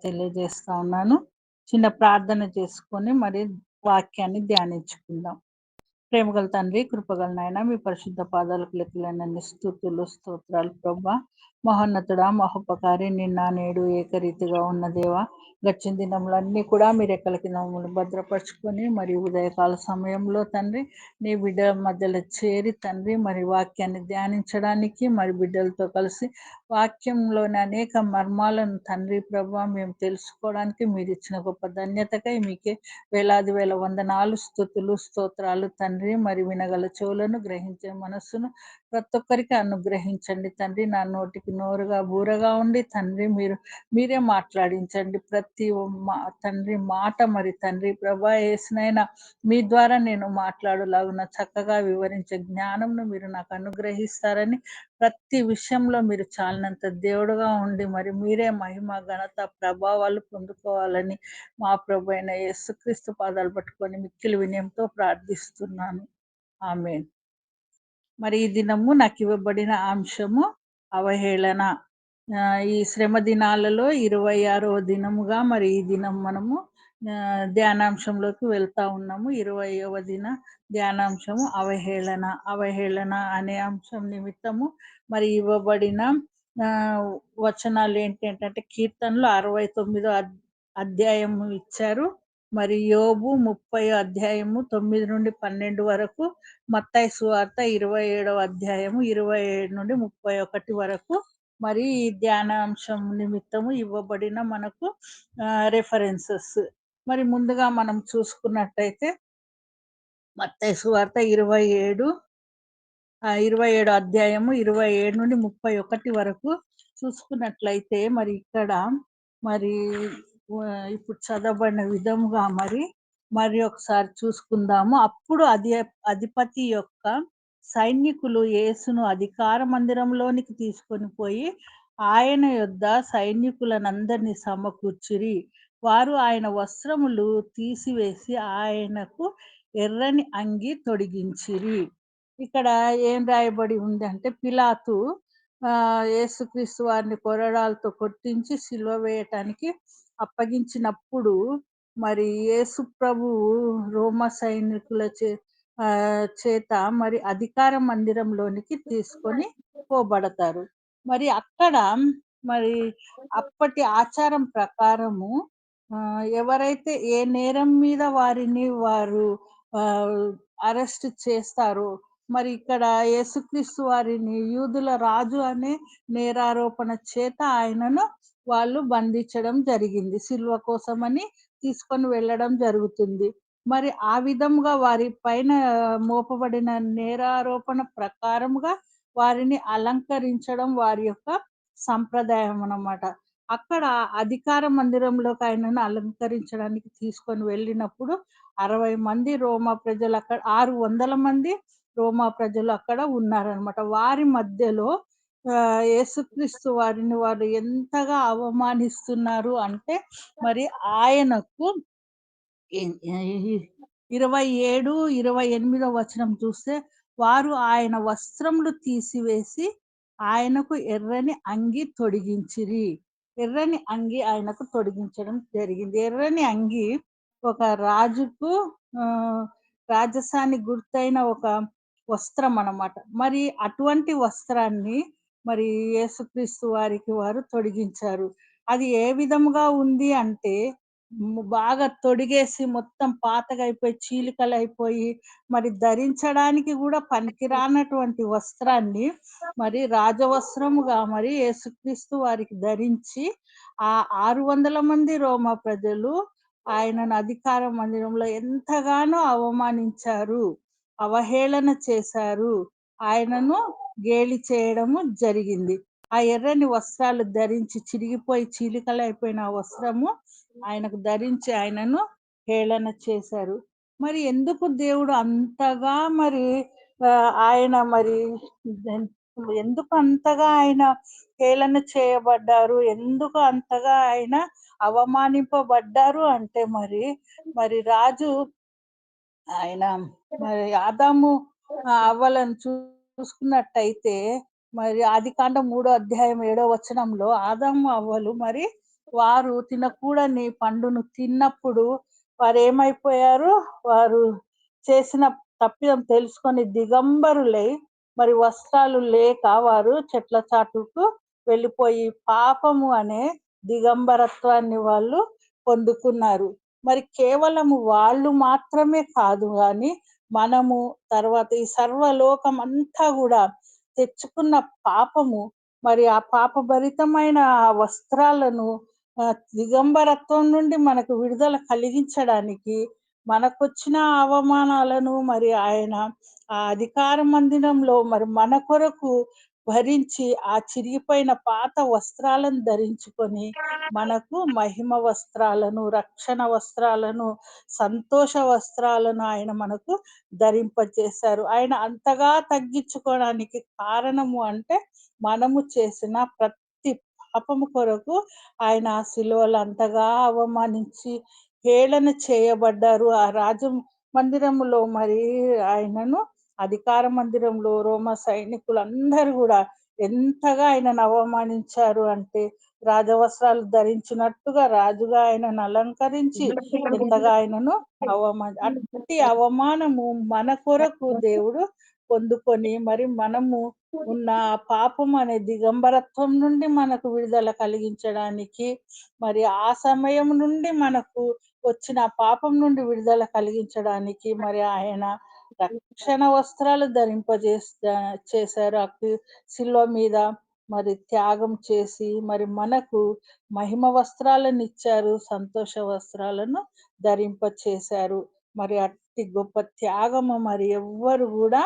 తెలియజేస్తా ఉన్నాను. చిన్న ప్రార్థన చేసుకొని మరి వాక్యాన్ని ధ్యానించుకుందాం. ప్రేమగల తండ్రి, కృపగల నాయన, మీ పరిశుద్ధ పాదాలకు లెక్కలేనన్ని స్తుతులు, స్తోత్రాలు ప్రభా. మహోన్నతుడా, మహోపకారి, నిన్న నేడు ఏకరీతిగా ఉన్న దేవా, గడిచిన దినములన్నీ కూడా మీ రెక్కల కింద మమ్మల్ని భద్రపరుచుకొని మరి ఉదయకాల సమయంలో తండ్రి నీ బిడ్డల మధ్యలో చేరి తండ్రి మరి వాక్యాన్ని ధ్యానించడానికి మరి బిడ్డలతో కలిసి వాక్యంలోని అనేక మర్మాలను తండ్రి ప్రభా మేము తెలుసుకోవడానికి మీరు ఇచ్చిన గొప్ప ధన్యతకై మీకే వేలాది వేల వందనాలు, స్తుతులు, స్తోత్రాలు తండ్రి. మరి వినగల చెవులను, గ్రహించే మనస్సును ప్రతి ఒక్కరికి అనుగ్రహించండి తండ్రి. నా నోటికి నోరుగా బూరగా ఉండి తండ్రి మీరే మాట్లాడించండి. ప్రతి తండ్రి మాట మరి తండ్రి ప్రభా యేసునైనా మీ ద్వారా నేను మాట్లాడులాగున చక్కగా వివరించే జ్ఞానంను మీరు నాకు అనుగ్రహిస్తారని, ప్రతి విషయంలో మీరు చాలినంత దేవుడుగా ఉండి మరి మీరే మహిమ, ఘనత, ప్రభావాలు పొందుకోవాలని మా ప్రభు అయిన యేసుక్రీస్తు పాదాలు పట్టుకొని మిక్కిలి వినయంతో ప్రార్థిస్తున్నాను. ఆమేన్. మరి ఈ దినము నాకు ఇవ్వబడిన అంశము అవహేళన. ఈ శ్రమ దినాలలో 26వ దినముగా మరి ఈ దినం మనము ధ్యానాంశంలోకి వెళ్తా ఉన్నాము. 20వ దిన ధ్యానాంశము అవహేళన. అవహేళన అనే అంశం నిమిత్తము మరి ఇవ్వబడిన వచనాలు ఏంటంటే కీర్తనలు 69 అధ్యాయము ఇచ్చారు. మరి యోబు 30 అధ్యాయము 9 నుండి 12 వరకు, మత్తయి సువార్త 27వ అధ్యాయము 27 నుండి 31 వరకు మరి ఈ ధ్యానాంశం నిమిత్తము ఇవ్వబడిన మనకు రెఫరెన్సెస్. మరి ముందుగా మనం చూసుకున్నట్టయితే మత్తయి సువార్త 27 అధ్యాయము 27 నుండి 31 వరకు చూసుకున్నట్లయితే మరి ఇక్కడ మరి ఇప్పుడు చదవబడిన విధముగా మరి ఒకసారి చూసుకుందాము. అప్పుడు అధిపతి యొక్క సైనికులు యేసును అధికార మందిరంలోనికి తీసుకొని పోయి ఆయన యొద్ద సైనికులనందరినీ సమకూర్చిరి. వారు ఆయన వస్త్రములు తీసివేసి ఆయనకు ఎర్రని అంగి తొడిగించిరి. ఇక్కడ ఏం రాయబడి ఉంది అంటే, పిలాతు యేసుక్రీస్తు వారిని కొరడాలతో కొట్టించి సిలువ వేయటానికి అప్పగించినప్పుడు మరి యేసు ప్రభువు రోమ సైనికుల చేత మరి అధికార మందిరంలోనికి తీసుకొని పోబడతారు. మరి అక్కడ మరి అప్పటి ఆచారం ప్రకారము ఎవరైతే ఏ నేరం మీద వారు అరెస్ట్ చేస్తారో, మరి ఇక్కడ యేసుక్రీస్తు వారిని యూదుల రాజు అనే నేరారోపణ చేత ఆయనను వాళ్ళు బంధించడం జరిగింది. సిలువ కోసమని తీసుకొని వెళ్ళడం జరుగుతుంది. మరి ఆ విధముగా వారి పైన మోపబడిన నేరారోపణ ప్రకారముగా వారిని అలంకరించడం వారి యొక్క సంప్రదాయం అన్నమాట. అక్కడ అధికార మందిరంలోకి ఆయనను అలంకరించడానికి తీసుకొని వెళ్ళినప్పుడు 60 మంది రోమా ప్రజలు అక్కడ 600 మంది రోమా ప్రజలు అక్కడ ఉన్నారనమాట. వారి మధ్యలో యేసుక్రీస్తు వారిని వారు ఎంతగా అవమానిస్తున్నారు అంటే మరి ఆయనకు 27, 28 వచనం చూస్తే, వారు ఆయన వస్త్రములు తీసివేసి ఆయనకు ఎర్రని అంగి తొడిగించిరి. ఎర్రని అంగి ఆయనకు తొడిగించడం జరిగింది. ఎర్రని అంగి ఒక రాజుకు రాజసానికి గుర్తైన ఒక వస్త్రం అన్నమాట. మరి అటువంటి వస్త్రాన్ని మరి యేసుక్రీస్తు వారికి వారు తొడిగించారు. అది ఏ విధముగా ఉంది అంటే బాగా తొడిగేసి మొత్తం పాతగైపోయి, చీలికలైపోయి మరి ధరించడానికి గూడా పనికిరానటువంటి వస్త్రాన్ని మరి రాజవస్త్రముగా మరి యేసుక్రీస్తు వారికి ధరించి, ఆ 600 మంది రోమా ప్రజలు ఆయనను అధికార మందిరంలో ఎంతగానో అవమానించారు, అవహేళన చేశారు. ఆయనను గేలి చేయడము జరిగింది. ఆ ఎర్రని వస్త్రాలు ధరించి చిరిగిపోయి చీలికలైపోయిన ఆ వస్త్రము ఆయనకు ధరించి ఆయనను హేళన చేశారు. మరి ఎందుకు దేవుడు అంతగా మరి ఆయన మరి ఎందుకు అంతగా ఆయన హేళన చేయబడ్డారు? ఎందుకు అంతగా ఆయన అవమానింపబడ్డారు అంటే మరి రాజు ఆయన మరి ఆదాము అవ్వలను చూసుకున్నట్టయితే మరి ఆదికాండం 3వ అధ్యాయం 7వ వచనంలో ఆదాము అవ్వలు మరి వారు తినకూడని పండును తిన్నప్పుడు వారేమైపోయారు? వారు చేసిన తప్పిదం తెలుసుకొని దిగంబరులై, మరి వస్త్రాలు లేక వారు చెట్ల చాటుకు వెళ్ళిపోయి పాపము అనే దిగంబరత్వాన్ని వాళ్ళు పొందుకున్నారు. మరి కేవలము వాళ్ళు మాత్రమే కాదు గానీ, మనము తర్వాత ఈ సర్వలోకమంతా గూడా తెచ్చుకున్న పాపము, మరి ఆ పాపభరితమైన ఆ వస్త్రాలను దిగంబరత్వం నుండి మనకు విడుదల కలిగించడానికి, మనకొచ్చిన అవమానాలను మరి ఆయన ఆ అధికార మందిరంలో మరి మన కొరకు భరించి, ఆ చిరిగిపోయిన పాత వస్త్రాలను ధరించుకొని, మనకు మహిమ వస్త్రాలను, రక్షణ వస్త్రాలను, సంతోష వస్త్రాలను ఆయన మనకు ధరింపజేశారు. ఆయన అంతగా తగ్గించుకోవడానికి కారణము అంటే, మనము చేసిన ప్రతి పాపము కొరకు ఆయన ఆ సిలువలో అంతగా అవమానించి, హేళన చేయబడ్డారు. ఆ రాజు మందిరములో మరి ఆయనను అధికార మందిరంలో రోమా సైనికులందరూ గూడా ఎంతగా ఆయనను అవమానించారు అంటే, రాజవస్త్రాలు ధరించినట్టుగా రాజుగా ఆయనను అలంకరించి ఎంతగా ఆయనను అట్టి అవమానము మన కొరకు దేవుడు పొందుకొని, మరి మనము ఉన్న ఆ పాపం అనే దిగంబరత్వం నుండి మనకు విడుదల కలిగించడానికి, మరి ఆ సమయం నుండి మనకు వచ్చిన ఆ పాపం నుండి విడుదల కలిగించడానికి, మరి ఆయన రక్షణ వస్త్రాలు చేశారు. శిలువ మీద మరి త్యాగం చేసి, మరి మనకు మహిమ వస్త్రాలనిచ్చారు. సంతోష వస్త్రాలను ధరింపచేశారు. మరి అట్టి గొప్ప త్యాగము మరి ఎవ్వరు గూడా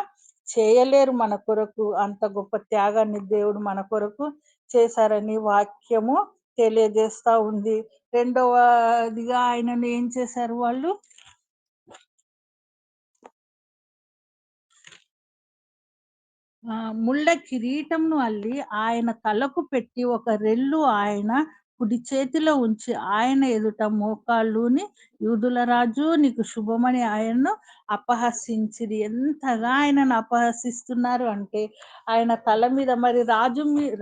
చేయలేరు మన కొరకు. అంత గొప్ప త్యాగాన్ని దేవుడు మన కొరకు చేశారని వాక్యము తెలియజేస్తా ఉంది. రెండవదిగా ఆయనను ఏం చేశారు వాళ్ళు? ముళ్ళ కిరీటంను అల్లి ఆయన తలకు పెట్టి ఒక రెల్లు ఆయన కుడి చేతిలో ఉంచి ఆయన ఎదుట మోకాళ్ళూని యూదుల రాజు నీకు శుభమని ఆయన్ను అపహసించిరి. ఎంతగా ఆయనను అపహసిస్తున్నారు అంటే, ఆయన తల మీద మరి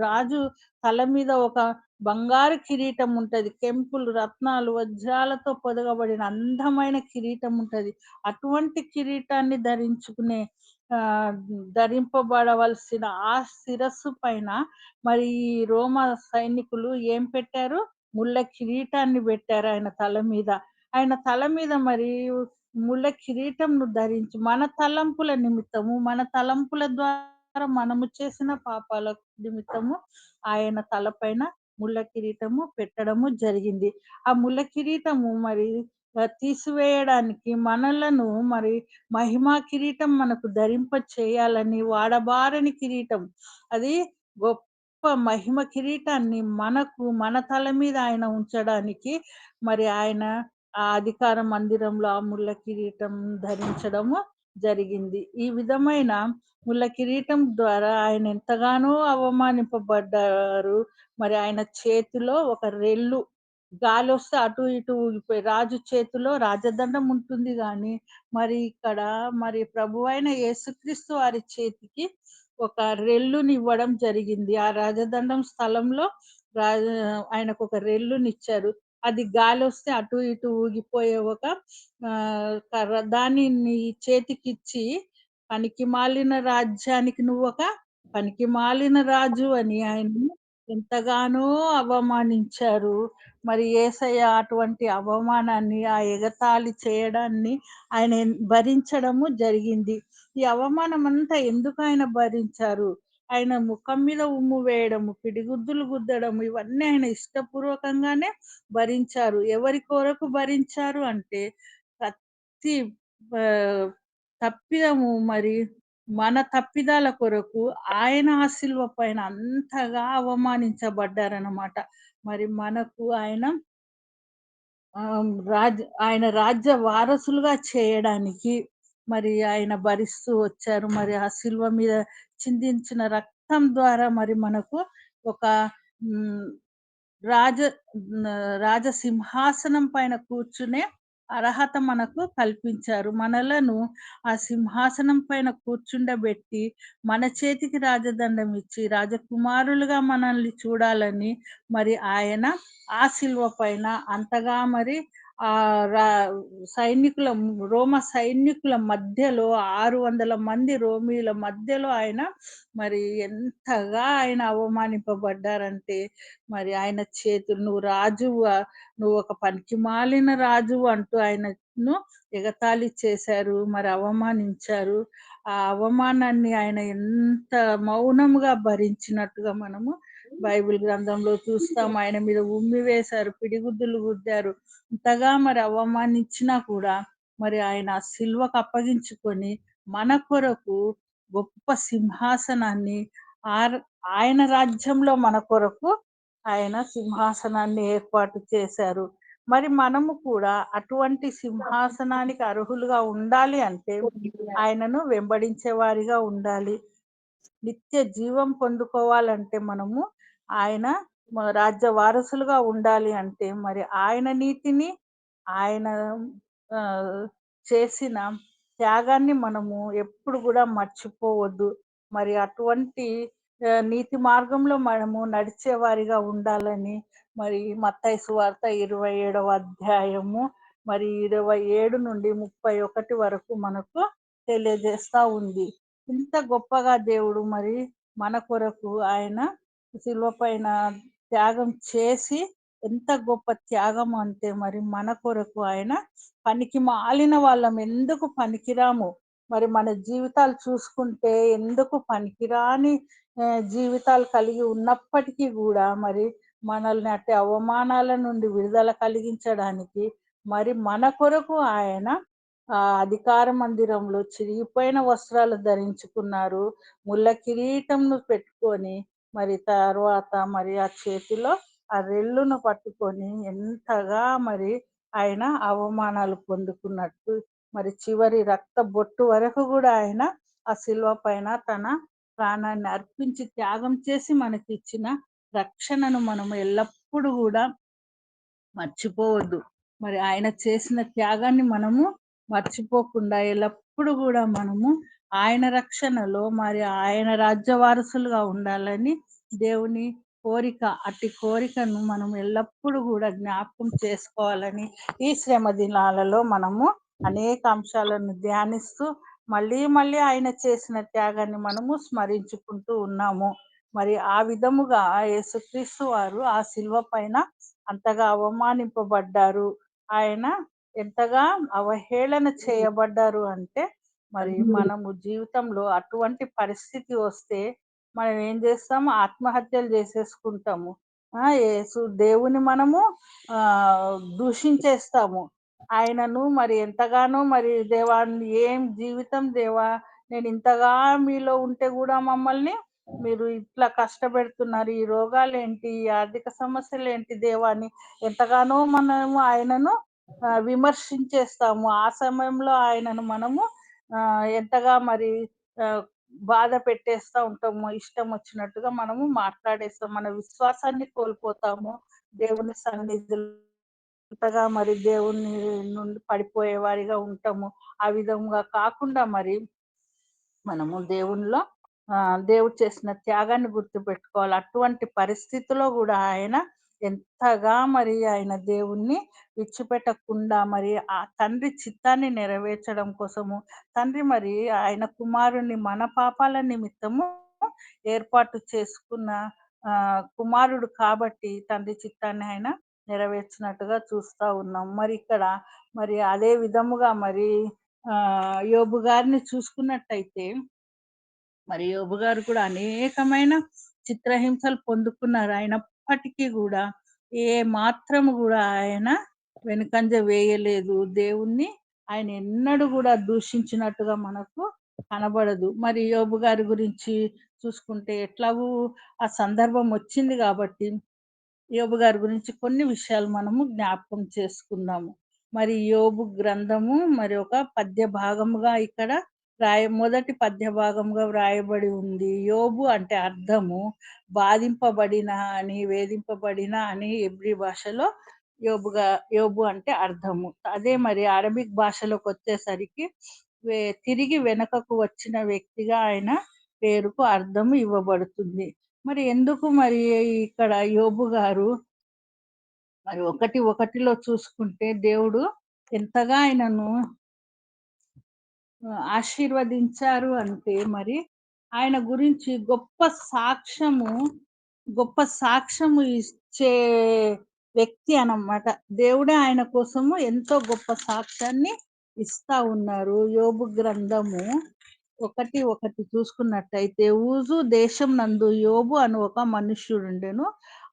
రాజు తల మీద ఒక బంగారు కిరీటం ఉంటది. కెంపులు, రత్నాలు, వజ్రాలతో పొదగబడిన అందమైన కిరీటం ఉంటది. అటువంటి కిరీటాన్ని ఆహ్, ధరింపబడవలసిన ఆ శిరస్సు పైన మరి ఈ రోమా సైనికులు ఏం పెట్టారు? ముళ్ళ కిరీటాన్ని పెట్టారు ఆయన తల మీద. ఆయన తల మీద మరి ముళ్ళ కిరీటంను ధరించి మన తలంపుల నిమిత్తము, మన తలంపుల ద్వారా మనము చేసిన పాపాల నిమిత్తము ఆయన తలపైన ముళ్ళ కిరీటము పెట్టడము జరిగింది. ఆ ముళ్ళ కిరీటము మరి తీసివేయడానికి మనలను మరి మహిమా కిరీటం మనకు ధరింప చేయాలని వాడబారని కిరీటం. అది గొప్ప మహిమ కిరీటాన్ని మనకు మన తల మీద ఆయన ఉంచడానికి మరి ఆయన ఆ అధికార మందిరంలో ఆ ముళ్ళ కిరీటం ధరించడము జరిగింది. ఈ విధమైన ముళ్ళ కిరీటం ద్వారా ఆయన ఎంతగానో అవమానింపబడ్డారు. మరి ఆయన చేతిలో ఒక రెల్లు గాలొస్తే అటు ఇటు ఊగిపోయి రాజు చేతిలో రాజదండం ఉంటుంది గానీ, మరి ఇక్కడ మరి ప్రభువైన యేసుక్రీస్తు వారి చేతికి ఒక రెల్లునివ్వడం జరిగింది. ఆ రాజదండం స్థలంలో రాజ ఆయనకొక రెల్లునిచ్చారు. అది గాలొస్తే అటు ఇటు ఊగిపోయే ఒక కర్ర. దాన్ని నీ చేతికిచ్చి పనికిమాలిన రాజ్యానికి నువ్వొక పనికిమాలిన రాజు అని ఆయన్ని ఎంతగానో అవమానించారు. మరి యేసయ్య అటువంటి అవమానాన్ని, ఆ ఎగతాళి చేయడాన్ని ఆయన భరించడము జరిగింది. ఈ అవమానమంతా ఎందుకు ఆయన భరించారు? ఆయన ముఖం మీద ఉమ్ము వేయడము, పిడిగుద్దులు గుద్దడము ఇవన్నీ ఆయన ఇష్టపూర్వకంగానే భరించారు. ఎవరి కొరకు భరించారు అంటే, ప్రతి ఆహ్, తప్పిదము మరి మన తప్పిదాల కొరకు ఆయన ఆ శిలువ పైన అంతగా అవమానించబడ్డారనమాట. మరి మనకు ఆయన ఆయన రాజ్య వారసులుగా చేయడానికి మరి ఆయన భరిస్తూ వచ్చారు. మరి ఆ శిలువ మీద చిందించిన రక్తం ద్వారా మరి మనకు ఒక హ్మ్. రాజ రాజసింహాసనం పైన కూర్చునే అర్హత మనకు కల్పించారు. మనలను ఆ సింహాసనం పైన కూర్చుండబెట్టి, మన చేతికి రాజదండం ఇచ్చి, రాజకుమారులుగా మనల్ని చూడాలని మరి ఆయన ఆ శిలువ పైన అంతగా మరి రా సైనికుల రోమ సైనికుల మధ్యలో 600 మంది రోమీయుల మధ్యలో ఆయన మరి ఎంతగా ఆయన అవమానింపబడ్డారంటే, మరి ఆయన చేతులు "నువ్వు రాజువు, నువ్వు ఒక పనికిమాలిన రాజువు" అంటూ ఆయనను ఎగతాళి చేశారు. మరి అవమానించారు. ఆ అవమానాన్ని ఆయన ఎంత మౌనముగా భరించినట్టుగా మనము బైబిల్ గ్రంథంలో చూస్తాం. ఆయన మీద ఉమ్మి వేశారు, పిడిగుద్దులు గుద్దారు. ఇంతగా మరి అవమానించినా కూడా మరి ఆయన ఆ సిలువకు అప్పగించుకొని మన కొరకు గొప్ప సింహాసనాన్ని ఆర్ ఆయన రాజ్యంలో మన కొరకు ఆయన సింహాసనాన్ని ఏర్పాటు చేశారు. మరి మనము కూడా అటువంటి సింహాసనానికి అర్హులుగా ఉండాలి అంటే ఆయనను వెంబడించే వారిగా ఉండాలి. నిత్య జీవం పొందుకోవాలంటే మనము ఆయన రాజ్య వారసులుగా ఉండాలి అంటే మరి ఆయన నీతిని, ఆయన ఆహ్, చేసిన త్యాగాన్ని మనము ఎప్పుడు గూడా మర్చిపోవద్దు. మరి అటువంటి నీతి మార్గంలో మనము నడిచేవారిగా ఉండాలని మరి మత్తయి సువార్త 27వ అధ్యాయము మరి 27-31 వరకు మనకు తెలియజేస్తా ఉంది. ఇంత గొప్పగా దేవుడు మరి మన కొరకు ఆయన శిలువ పైన త్యాగం చేసి ఎంత గొప్ప త్యాగం అంటే మరి మన కొరకు ఆయన పనికి మాలిన వాళ్ళం ఎందుకు పనికిరాము. మరి మన జీవితాలు చూసుకుంటే ఎందుకు పనికిరాని జీవితాలు కలిగి ఉన్నప్పటికీ గూడా మరి మనల్ని అట్టి అవమానాల నుండి విడుదల కలిగించడానికి మరి మన కొరకు ఆయన అధికార మందిరంలో చిరిగిపోయిన వస్త్రాలు ధరించుకున్నారు. ముళ్ళ కిరీటంను పెట్టుకొని మరి తర్వాత మరి ఆ చేతిలో ఆ రెల్లును పట్టుకొని ఎంతగా మరి ఆయన అవమానాలు పొందుకున్నట్టు మరి చివరి రక్త బొట్టు వరకు గూడా ఆయన ఆ శిలువ పైన తన ప్రాణాన్ని అర్పించి త్యాగం చేసి మనకిచ్చిన రక్షణను మనం ఎల్లప్పుడూ గూడా మర్చిపోవద్దు. మరి ఆయన చేసిన త్యాగాన్ని మనము మర్చిపోకుండా ఎల్లప్పుడు గూడా మనము ఆయన రక్షణలో మరి ఆయన రాజ్య వారసులుగా ఉండాలని దేవుని కోరిక. అట్టి కోరికను మనం ఎల్లప్పుడు గూడా జ్ఞాపకం చేసుకోవాలని ఈ శ్రమ దినాలలో మనము అనేక అంశాలను ధ్యానిస్తూ మళ్ళీ మళ్ళీ ఆయన చేసిన త్యాగాన్ని మనము స్మరించుకుంటూ ఉన్నాము. మరి ఆ విధముగా యేసుక్రీస్తు వారు ఆ శిలువ పైన అంతగా అవమానింపబడ్డారు. ఆయన ఎంతగా అవహేళన చేయబడ్డారు అంటే, మరి మనము జీవితంలో అటువంటి పరిస్థితి వస్తే మనం ఏం చేస్తాము? ఆత్మహత్యలు చేసేసుకుంటాము. దేవుని మనము దూషించేస్తాము. ఆయనను మరి ఎంతగానో మరి దేవా ఏం జీవితం దేవా! నేను ఇంతగా మీలో ఉంటే గూడా మమ్మల్ని మీరు ఇట్లా కష్టపెడుతున్నారు. ఈ రోగాలేంటి? ఈ ఆర్థిక సమస్యలేంటి దేవా! అని ఎంతగానో మనము ఆయనను విమర్శించేస్తాము. ఆ సమయంలో ఆయనను మనము ఎంతగా మరి ఆహ్, బాధ పెట్టేస్తా ఉంటాము. ఇష్టం వచ్చినట్టుగా మనము మాట్లాడేస్తాం. మన విశ్వాసాన్ని కోల్పోతాము. దేవుని సన్నిధిలో అంతగా మరి దేవుని నుండి పడిపోయే వారిగా ఉంటాము. ఆ విధంగా కాకుండా మరి మనము దేవునిలో దేవుడు చేసిన త్యాగాన్ని గుర్తుపెట్టుకోవాలి. అటువంటి పరిస్థితిలో గూడా ఆయన ఎంతగా మరి ఆయన దేవుణ్ణి విడిచిపెట్టకుండా మరి ఆ తండ్రి చిత్తాన్ని నెరవేర్చడం కోసము తండ్రి మరి ఆయన కుమారుణ్ణి మన పాపాల నిమిత్తము ఏర్పాటు చేసుకున్న కుమారుడు కాబట్టి తండ్రి చిత్తాన్ని ఆయన నెరవేర్చినట్టుగా చూస్తా ఉన్నాం. మరి ఇక్కడ మరి అదే విధముగా మరి యోబు గారిని చూసుకున్నట్టయితే మరి యోబు గారు కూడా అనేకమైన చిత్రహింసలు పొందుకున్నారు. అయినప్పటికీ గూడా ఏ మాత్రము గూడా ఆయన వెనుకంజ వేయలేదు. దేవుణ్ణి ఆయన ఎన్నడూ గూడా దూషించినట్టుగా మనకు కనబడదు. మరి యోబు గారి గురించి చూసుకుంటే ఎట్లాగూ ఆ సందర్భం వచ్చింది గాబట్టి యోబు గారి గురించి కొన్ని విషయాలు మనము జ్ఞాపకం చేసుకుందాము. మరి యోబు గ్రంథము మరి ఒక పద్య భాగముగా ఇక్కడ మొదటి పద్య భాగంగా వ్రాయబడి ఉంది. యోబు అంటే అర్థము బాధింపబడిన అని, వేధింపబడిన అని హెబ్రీ భాషలో యోబుగా యోబు అంటే అర్థము. అదే మరి అరబిక్ భాషలోకొచ్చేసరికి తిరిగి వెనకకు వచ్చిన వ్యక్తిగా ఆయన పేరుకు అర్థం ఇవ్వబడుతుంది. మరి ఎందుకు మరి ఇక్కడ యోబు గారు మరి 1:1లో చూసుకుంటే దేవుడు ఎంతగా ఆయనను ఆశీర్వదించారు అంటే మరి ఆయన గురించి సాక్ష్యము గొప్ప సాక్ష్యము ఇచ్చే వ్యక్తి అన్నమాట. దేవుడే ఆయన కోసము ఎంతో గొప్ప సాక్ష్యాన్ని ఇస్తా ఉన్నారు. యోబు గ్రంథము 1:1 చూసుకున్నట్టయితే, ఊజు దేశం నందు యోబు అను ఒక మనుష్యుడుండెను.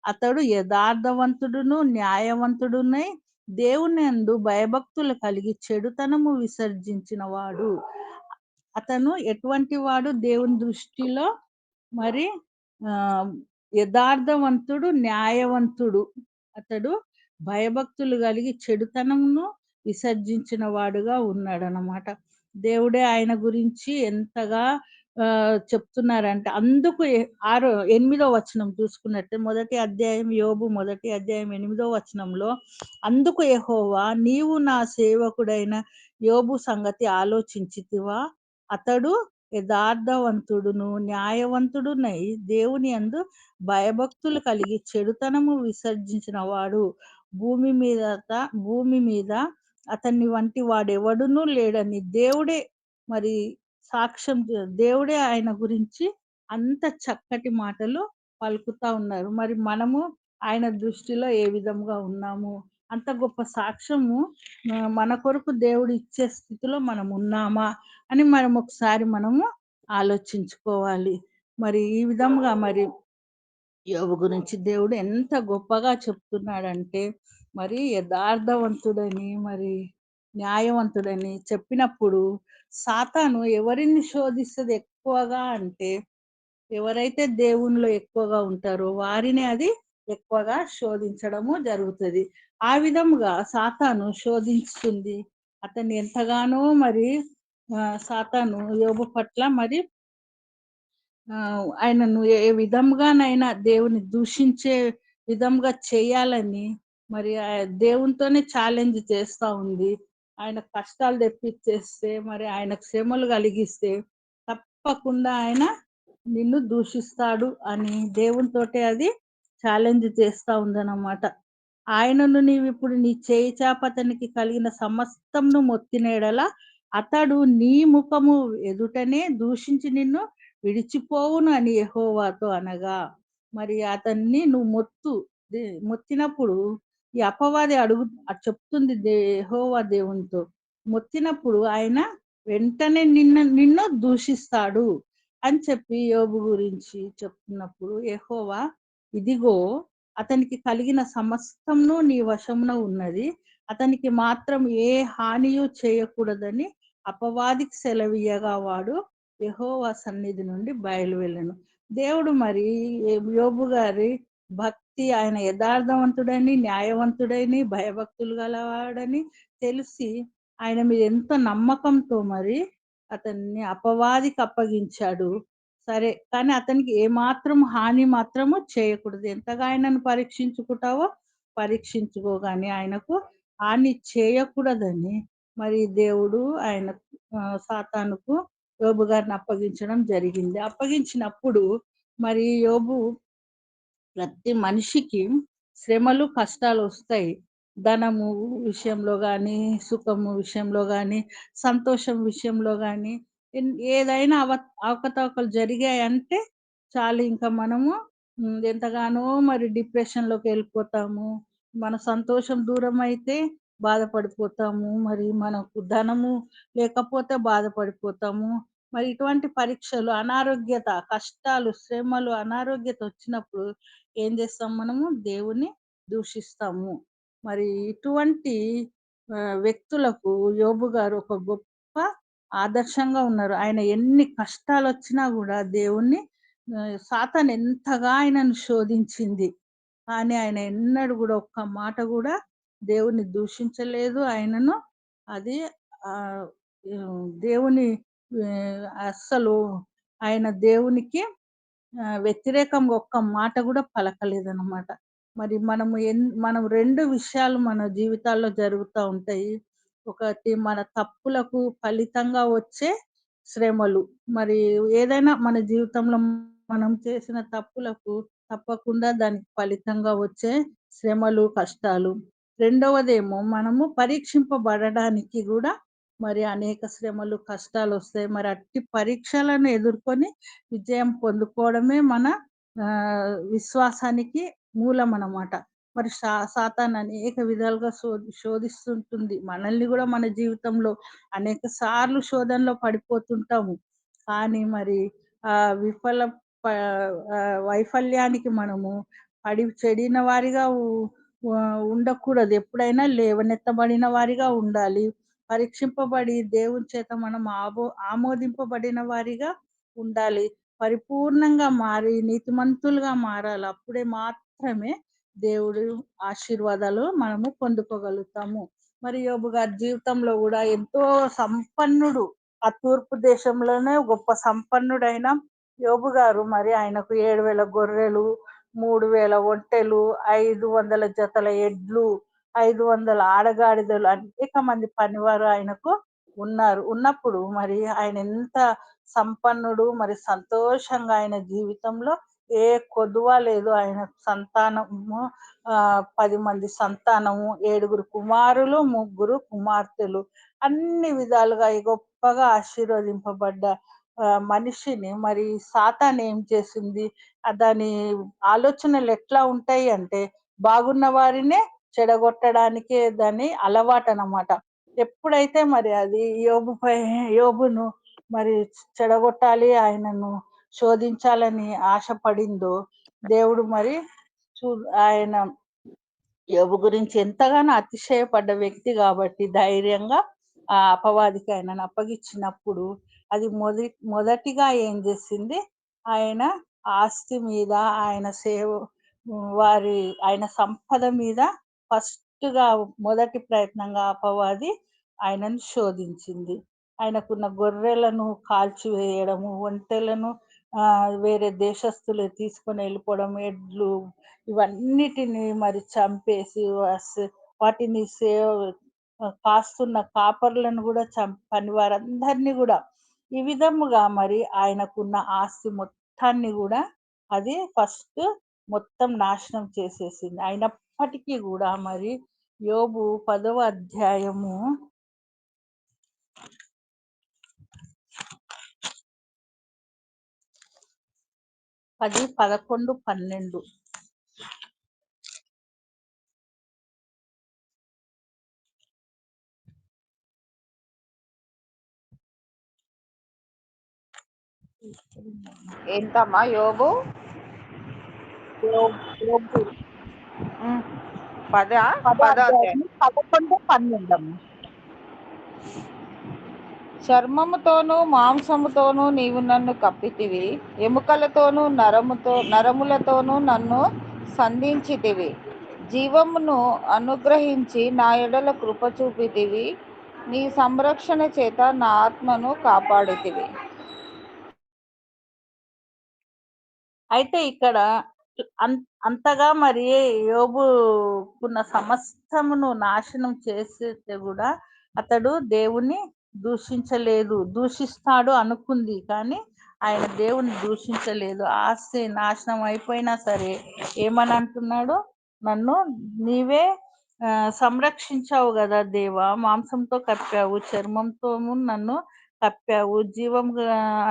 అతడు యథార్థవంతుడును, న్యాయవంతుడునై దేవునియందు భయభక్తులు కలిగి చెడుతనము విసర్జించిన వాడు. అతను ఎటువంటి వాడు దేవుని దృష్టిలో మరి ఆహ్, యథార్థవంతుడు, న్యాయవంతుడు. అతడు భయభక్తులు కలిగి చెడుతనమును విసర్జించిన వాడుగా ఉన్నాడనమాట. దేవుడే ఆయన గురించి ఎంతగా చెప్తున్నారంటే అందుకు 8దో వచనం చూసుకున్నట్టే మొదటి అధ్యాయం యోబు మొదటి అధ్యాయం 8దో వచనంలో, అందుకు యెహోవా నీవు నా సేవకుడైన యోబు సంగతి ఆలోచించితివా? అతడు యథార్థవంతుడును, న్యాయవంతుడునై దేవుని యందు భయభక్తులు కలిగి చెడుతనము విసర్జించిన వాడు. భూమి మీదట భూమి మీద అతన్ని వంటి వాడెవడునూ లేడని దేవుడే మరి దేవుడే ఆయన గురించి అంత చక్కటి మాటలు పలుకుతా ఉన్నారు. మరి మనము ఆయన దృష్టిలో ఏ విధంగా ఉన్నాము? అంత గొప్ప సాక్ష్యము మన కొరకు దేవుడు ఇచ్చే స్థితిలో మనం ఉన్నామా? అని మనము ఆలోచించుకోవాలి. మరి ఈ విధంగా మరి యోబు గురించి దేవుడు ఎంత గొప్పగా చెప్తున్నాడంటే, మరి యథార్థవంతుడని, మరి న్యాయవంతుడని చెప్పినప్పుడు, సాతాను ఎవరిని శోధిస్తది ఎక్కువగా అంటే, ఎవరైతే దేవునిలో ఎక్కువగా ఉంటారో వారిని అది ఎక్కువగా శోధించడము జరుగుతది. ఆ విధముగా సాతాను శోధిస్తుంది. అతన్ని ఎంతగానో మరి సాతాను యోబు పట్ల మరి ఆయనను ఏ విధంగానైనా దేవుని దూషించే విధంగా చేయాలని మరి దేవునితోనే ఛాలెంజ్ చేస్తా ఉంది. ఆయన కష్టాలు తెప్పిచ్చేస్తే, మరి ఆయనకు శ్రమలు కలిగిస్తే, తప్పకుండా ఆయన నిన్ను దూషిస్తాడు అని దేవునితోటే అది ఛాలెంజ్ చేస్తా ఉందన్నమాట. ఆయనను నీవిప్పుడు నీ చేయి చాప అతనికి కలిగిన సమస్తమును మొత్తిన ఎడల, అతడు నీ ముఖము ఎదుటనే దూషించి నిన్ను విడిచిపోవును అని యెహోవాతో అనగా, మరి అతన్ని నువ్వు మొత్తినప్పుడు ఈ అపవాది చెప్తుంది యెహోవా దేవునితో. మొత్తినప్పుడు ఆయన వెంటనే నిన్ను దూషిస్తాడు అని చెప్పి యోబు గురించి చెప్తున్నప్పుడు యెహోవా, ఇదిగో అతనికి కలిగిన సమస్తమును నీ వశమున ఉన్నది. అతనికి మాత్రం ఏ హానియు చేయకూడదని అపవాదికి సెలవియ్యగా వాడు యెహోవా సన్నిధి నుండి బయలువెళ్ళెను. దేవుడు మరి యోబు గారి భక్తి, ఆయన యథార్థవంతుడని, న్యాయవంతుడని, భయభక్తులు గలవాడని తెలిసి ఆయన మీద ఎంతో నమ్మకంతో మరి అతన్ని అపవాదికి అప్పగించాడు. సరే, కానీ అతనికి ఏమాత్రం హాని మాత్రము చేయకూడదు. ఎంతగా ఆయనను పరీక్షించుకుంటావో పరీక్షించుకో గాని ఆయనకు హాని చేయకూడదని మరి దేవుడు సాతానుకు యోబు గారిని అప్పగించడం జరిగింది. అప్పగించినప్పుడు మరి యోబు ప్రతి మనిషికి శ్రమలు, కష్టాలొస్తాయి. ధనము విషయంలో గానీ, సుఖము విషయంలో గానీ, సంతోషం విషయంలో గానీ, ఏదైనా అవకతవకలు జరిగాయంటే చాలు ఇంక మనము ఎంతగానో మరి డిప్రెషన్‌లోకెళ్ళిపోతాము. మన సంతోషం దూరమైతే బాధపడిపోతాము. మరి మనకు ధనము లేకపోతే బాధపడిపోతాము. మరి ఇటువంటి పరీక్షలు, కష్టాలు, శ్రమలు, అనారోగ్యత వచ్చినప్పుడు ఏం చేస్తాం మనము? దేవుణ్ణి దూషిస్తాము. మరి ఇటువంటి వ్యక్తులకు యోబు గారు ఒక గొప్ప ఆదర్శంగా ఉన్నారు. ఆయన ఎన్ని కష్టాలొచ్చినా గూడా దేవుణ్ణి సాతాను ఎంతగా ఆయనను శోధించింది. కానీ ఆయన ఎన్నడూ గూడా ఒక్క మాట గూడా దేవుణ్ణి దూషించలేదు. ఆయనను అది ఆహ్, దేవుని అస్సలు ఆయన దేవునికి వ్యతిరేకంగా ఒక్క మాట గూడా పలకలేదనమాట. మరి మనం 2 విషయాలు మన జీవితాల్లో జరుగుతా ఉంటాయి. ఒకటి మన తప్పులకు ఫలితంగా వచ్చే శ్రమలు. మరి ఏదైనా మన జీవితంలో మనం చేసిన తప్పులకు తప్పకుండా దానికి ఫలితంగా వచ్చే శ్రమలు, కష్టాలు. రెండవదేమో మనము పరీక్షింపబడడానికి గూడా మరి అనేక శ్రమలు, కష్టాలొస్తాయి. మరి అట్టి పరీక్షలను ఎదుర్కొని విజయం పొందుకోవడమే మన విశ్వాసానికి మూలమనమాట. మరి సాతాను అనేక విధాలుగా శోధిస్తుంటుంది. మనల్ని గూడా మన జీవితంలో అనేక సార్లు శోధనలో పడిపోతుంటాము. కానీ మరి ఆహ్, విఫల ప వైఫల్యానికి మనము పడి చెడిన వారిగా ఉండకూడదు. ఎప్పుడైనా లేవనెత్తబడిన వారిగా ఉండాలి. పరీక్షింపబడి దేవుని చేత మనం ఆమోదింపబడిన వారిగా ఉండాలి. పరిపూర్ణంగా మారి నీతిమంతులుగా మారాలి. అప్పుడే మాత్రమే దేవుడు ఆశీర్వాదాలు మనము పొందుకోగలుగుతాము. మరి యోబు గారి జీవితంలో గూడా ఎంతో సంపన్నుడు. ఆ తూర్పు దేశంలోనే గొప్ప సంపన్నుడైన యోబు గారు మరి ఆయనకు 7,000 గొర్రెలు, 3,000 ఒంటెలు, 500 జతల ఎడ్లు, 500 ఆడగాడిదలు, అనేక మంది పనివారు ఆయనకు ఉన్నారు. ఉన్నప్పుడు మరి ఆయన ఎంత సంపన్నుడు, మరి సంతోషంగా ఆయన జీవితంలో ఏ కొదువ లేదు. ఆయన సంతానము 10 మంది సంతానము, 7 కుమారులు, 3 కుమార్తెలు. అన్ని విధాలుగా గొప్పగా ఆశీర్వదింపబడ్డ మనిషిని మరి సాతాను ఏం చేసింది? దాని ఆలోచనలు ఎట్లా ఉంటాయి అంటే, బాగున్న వారినే చెడగొట్టడానికే దాని అలవాటనమాట. ఎప్పుడైతే మరి అది యోబును మరి చెడగొట్టాలి, ఆయనను శోధించాలని ఆశపడిందో, దేవుడు మరి చూ ఆయన యోబు గురించి ఎంతగానో అతిశయపడ్డ వ్యక్తి గాబట్టి ధైర్యంగా ఆ అపవాదికి ఆయనను అప్పగిచ్చినప్పుడు, అది మొదటిగా ఏం జేసింది, ఆయన ఆస్తి మీద, ఆయన వారి ఆయన సంపద మీద ఫస్ట్‌గా మొదటి ప్రయత్నంగా అపవాది ఆయనను శోధించింది. ఆయనకున్న గొర్రెలను కాల్చివేయడము, ఒంటెలను వేరే దేశస్థులు తీసుకొని వెళ్ళిపోవడం, ఎడ్లు ఇవన్నిటిని మరి చంపేసి వాటిని కాస్తున్న కాపరులను గూడా చంపని వారందరిని గూడా ఈ విధముగా మరి ఆయనకున్న ఆస్తి మొత్తాన్ని గూడా అది ఫస్ట్ మొత్తం నాశనం చేసేసింది. అయినప్పటికీ గూడా మరి యోబు 10వ అధ్యాయము 10, 11, 12. ఎంతమ్మా యోబు? యోబు ఉమ్, పదా 10వ పదో అధ్యాయం. అధ్యాయము 11, 12 అమ్మ. చర్మముతోనూ మాంసముతోనూ నీవు నన్ను కప్పితివి, ఎముకలతోనూ నరములతోనూ నన్ను సంధించితివి. జీవమును అనుగ్రహించి నా ఎడల కృప చూపితివి, నీ సంరక్షణ చేత నా ఆత్మను కాపాడితివి. అయితే ఇక్కడ అంతగా మరి యోబుకున్న సమస్తమును నాశనం చేసేస్తే కూడా అతడు దేవుణ్ణి దూషించలేదు. దూషిస్తాడు అనుకుంది కానీ ఆయన దేవుని దూషించలేదు. ఆస్తి నాశనం అయిపోయినా సరే ఏమని అంటున్నాడు, నన్ను నీవే సంరక్షించావు కదా దేవా, మాంసంతో కప్పావు, చర్మంతో నన్ను కప్పావు, జీవం